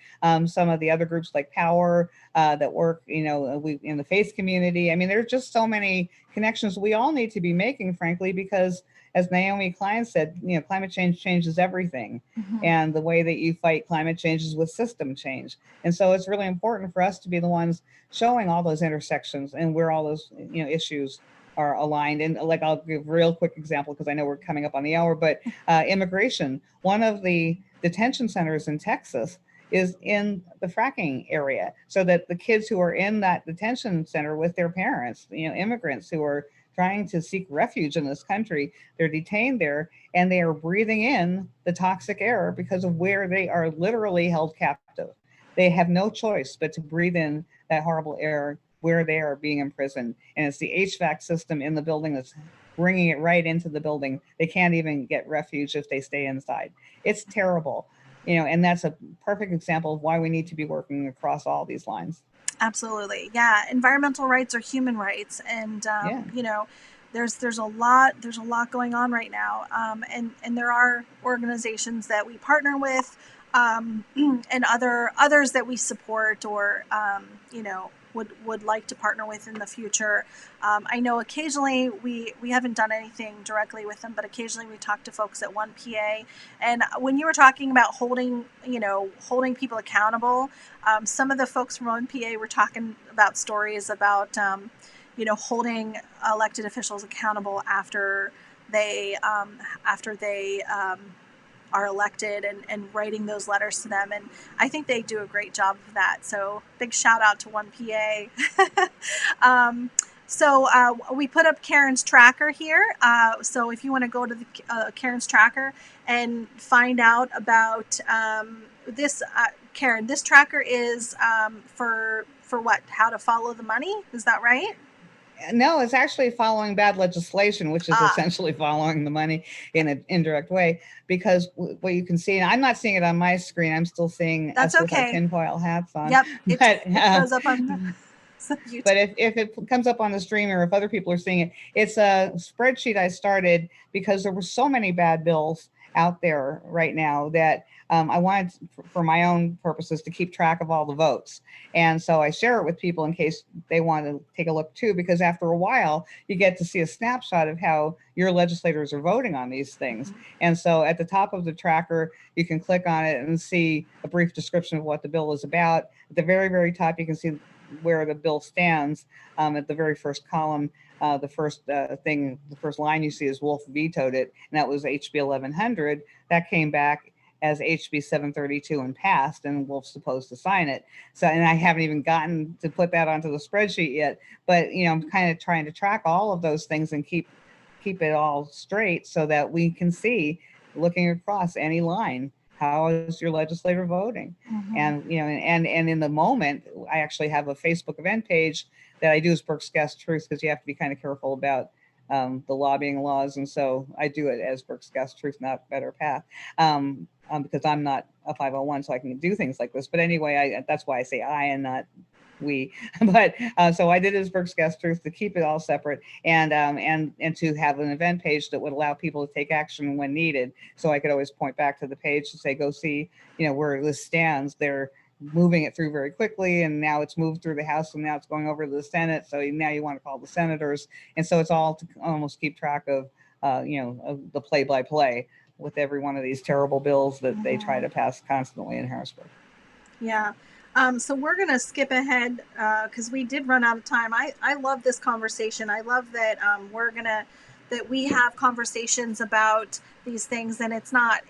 Some of the other groups like Power that work, we in the faith community. I mean, there's just so many connections we all need to be making, frankly, because as Naomi Klein said, climate change changes everything. mm-hmm. And the way that you fight climate change is with system change. And so it's really important for us to be the ones showing all those intersections and where all those issues are aligned. And like, I'll give a real quick example because I know we're coming up on the hour, but immigration, one of the detention centers in Texas is in the fracking area, so that the kids who are in that detention center with their parents, immigrants who are trying to seek refuge in this country, they're detained there and they are breathing in the toxic air because of where they are literally held captive. They have no choice but to breathe in that horrible air where they are being imprisoned. And it's the HVAC system in the building that's bringing it right into the building. They can't even get refuge if they stay inside. It's terrible. And that's a perfect example of why we need to be working across all these lines. Absolutely. Yeah. Environmental rights are human rights. And, Yeah. there's a lot going on right now. And there are organizations that we partner with, and others that we support or, would like to partner with in the future. I know occasionally we haven't done anything directly with them, but occasionally we talk to folks at 1PA. And when you were talking about holding people accountable, some of the folks from 1PA were talking about stories about, holding elected officials accountable after they are elected, and writing those letters to them. And I think they do a great job of that. So big shout out to 1PA. So we put up Karen's tracker here. So if you want to go to the Karen's tracker and find out about this, Karen, this tracker is for what? How to follow the money? Is that right? No, it's actually following bad legislation, which is essentially following the money in an indirect way. Because what you can see, and I'm not seeing it on my screen, I'm still seeing That's us with our okay. tinfoil hats on. Yep, But it goes up on YouTube. But if it comes up on the stream, or if other people are seeing it, it's a spreadsheet I started because there were so many bad bills out there right now that I wanted, for my own purposes, to keep track of all the votes. And so I share it with people in case they want to take a look too, because after a while, you get to see a snapshot of how your legislators are voting on these things. And so at the top of the tracker, you can click on it and see a brief description of what the bill is about. At the very, very top, you can see where the bill stands. At the very first column, the first line you see is Wolf vetoed it, and that was HB 1100. That came back as HB 732 and passed, and Wolf's supposed to sign it. So, and I haven't even gotten to put that onto the spreadsheet yet, but I'm kind of trying to track all of those things and keep it all straight so that we can see, looking across any line, how is your legislator voting? Mm-hmm. And and in the moment, I actually have a Facebook event page that I do as Berks Gas Truth, because you have to be kind of careful about the lobbying laws, and so I do it as Berks Gas Truth, not Better Path, because I'm not a 501, so I can do things like this. But anyway, that's why I say I and not we. But so I did it as Berks Gas Truth, to keep it all separate, and to have an event page that would allow people to take action when needed. So I could always point back to the page to say, go see, where this stands. They're moving it through very quickly, and now it's moved through the House, and now it's going over to the Senate. So now you want to call the senators, and so it's all to almost keep track of, of the play-by-play with every one of these terrible bills that they try to pass constantly in Harrisburg. Yeah. So we're going to skip ahead because we did run out of time. I love this conversation. I love that we're going to that we have conversations about these things, and it's not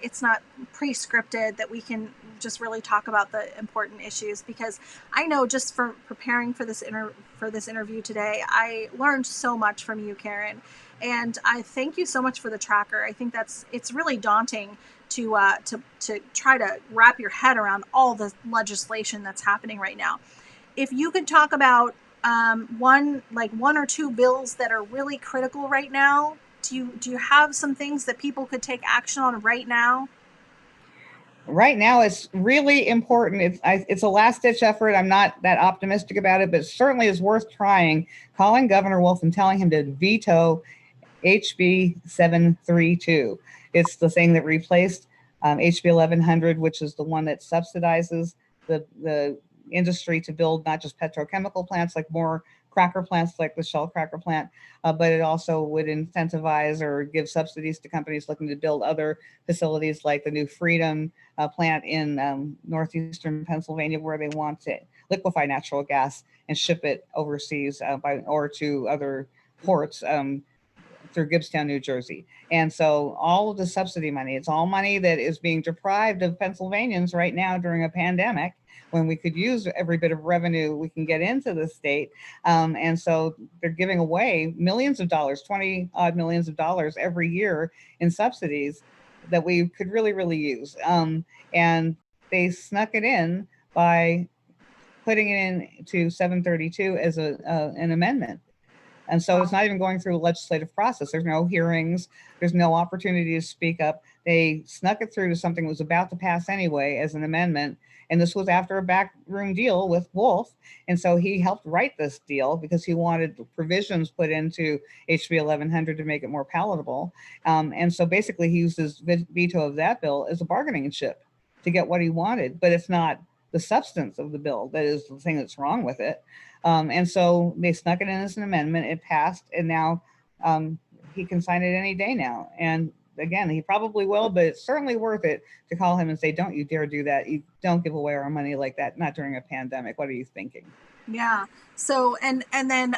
pre-scripted, that we can just really talk about the important issues. Because I know, just for preparing for this interview today, I learned so much from you, Karen, and I thank you so much for the tracker. I think it's really daunting to try to wrap your head around all the legislation that's happening right now. If you could talk about one or two bills that are really critical right now, do you have some things that people could take action on right now? Right now, it's really important. It's a last ditch effort. I'm not that optimistic about it, but it certainly is worth trying. Calling Governor Wolf and telling him to veto HB 732. It's the thing that replaced HB 1100, which is the one that subsidizes the industry to build not just petrochemical plants, like more cracker plants like the Shell cracker plant, but it also would incentivize or give subsidies to companies looking to build other facilities like the new Freedom plant in northeastern Pennsylvania, where they want to liquefy natural gas and ship it overseas or to other ports through Gibbstown, New Jersey. And so all of the subsidy money, it's all money that is being deprived of Pennsylvanians right now during a pandemic, when we could use every bit of revenue we can get into the state. And so they're giving away millions of dollars, 20 odd millions of dollars every year in subsidies that we could really, really use. And they snuck it in by putting it into 732 as an amendment. And so it's not even going through a legislative process. There's no hearings. There's no opportunity to speak up. They snuck it through to something that was about to pass anyway as an amendment. And this was after a backroom deal with Wolf. And so he helped write this deal because he wanted provisions put into HB 1100 to make it more palatable. And so basically he used his veto of that bill as a bargaining chip to get what he wanted. But it's not the substance of the bill that is the thing that's wrong with it. And so they snuck it in as an amendment. It passed, and now he can sign it any day now. And again, he probably will, but it's certainly worth it to call him and say, "Don't you dare do that! You don't give away our money like that, not during a pandemic. What are you thinking?" Yeah. So and then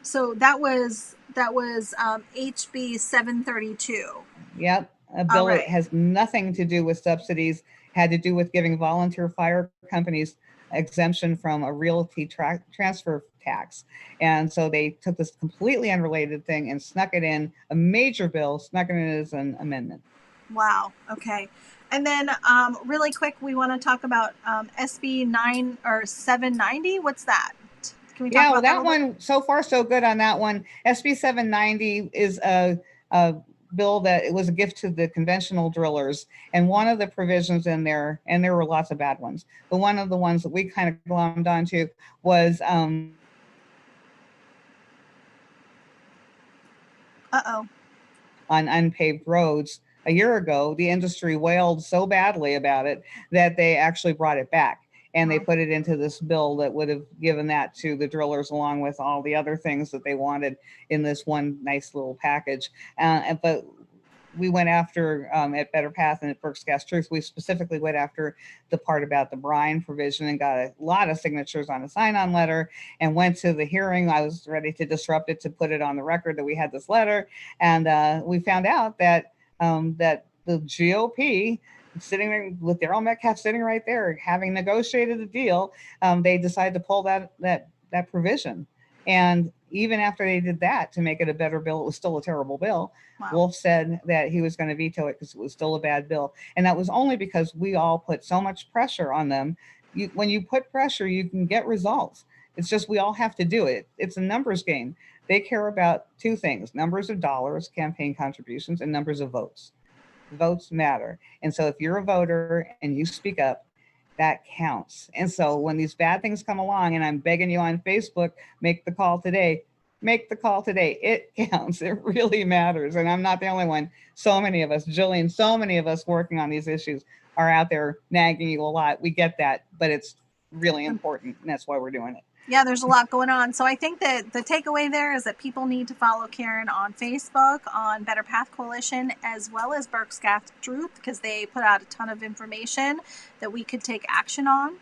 so that was HB 732. Yep, a All bill that right. has nothing to do with subsidies, had to do with giving volunteer fire companies exemption from a realty transfer tax. And so they took this completely unrelated thing and snuck it in, a major bill, snuck it in as an amendment. Wow. Okay. And then really quick, we want to talk about SB 9 or 790. What's that? Can we talk Yeah, well, about that a that little bit? one, so far so good on that one. SB 790 is a bill that it was a gift to the conventional drillers. And one of the provisions in there, and there were lots of bad ones, but one of the ones that we kind of glommed onto was Uh-oh. on unpaved roads. A year ago, the industry wailed so badly about it that they actually brought it back. And they Wow. put it into this bill that would have given that to the drillers along with all the other things that they wanted in this one nice little package. But we went after at Better Path and at Berks Gas Truth, we specifically went after the part about the brine provision and got a lot of signatures on a sign-on letter and went to the hearing. I was ready to disrupt it, to put it on the record that we had this letter. And we found out that that the GOP, sitting there with Daryl Metcalf sitting right there, having negotiated the deal, they decided to pull that provision. And even after they did that to make it a better bill, it was still a terrible bill. Wow. Wolf said that he was going to veto it because it was still a bad bill. And that was only because we all put so much pressure on them. When you put pressure, you can get results. It's just we all have to do it. It's a numbers game. They care about two things: numbers of dollars, campaign contributions, and numbers of votes. Votes matter. And so if you're a voter and you speak up, that counts. And so when these bad things come along, and I'm begging you on Facebook, make the call today. Make the call today. It counts. It really matters. And I'm not the only one. So many of us, Jillian, so many of us working on these issues are out there nagging you a lot. We get that, but it's really important. And that's why we're doing it. Yeah, there's a lot going on. So I think that the takeaway there is that people need to follow Karen on Facebook, on Better Path Coalition, as well as Berks Gas Truth, because they put out a ton of information that we could take action on.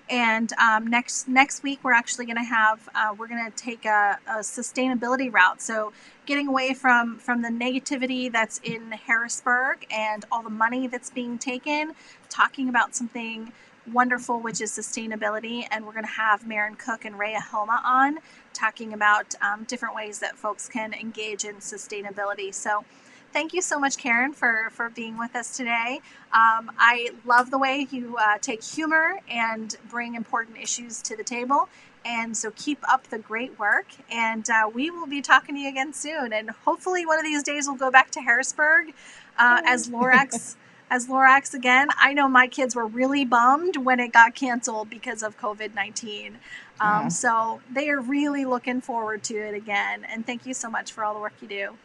And next week we're actually going to have we're going to take a sustainability route. So getting away from the negativity that's in Harrisburg and all the money that's being taken, talking about something wonderful, which is sustainability. And we're going to have Maren Cook and Rhea Homa on talking about different ways that folks can engage in sustainability. So thank you so much, Karen, for being with us today. I love the way you take humor and bring important issues to the table. And so keep up the great work. And we will be talking to you again soon. And hopefully one of these days we'll go back to Harrisburg as Lorax. As Lorax again. I know my kids were really bummed when it got canceled because of COVID-19. So they are really looking forward to it again. And thank you so much for all the work you do.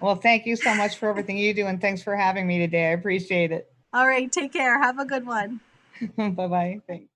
Well, thank you so much for everything you do, and thanks for having me today. I appreciate it. All right, take care. Have a good one. Bye bye. Thanks.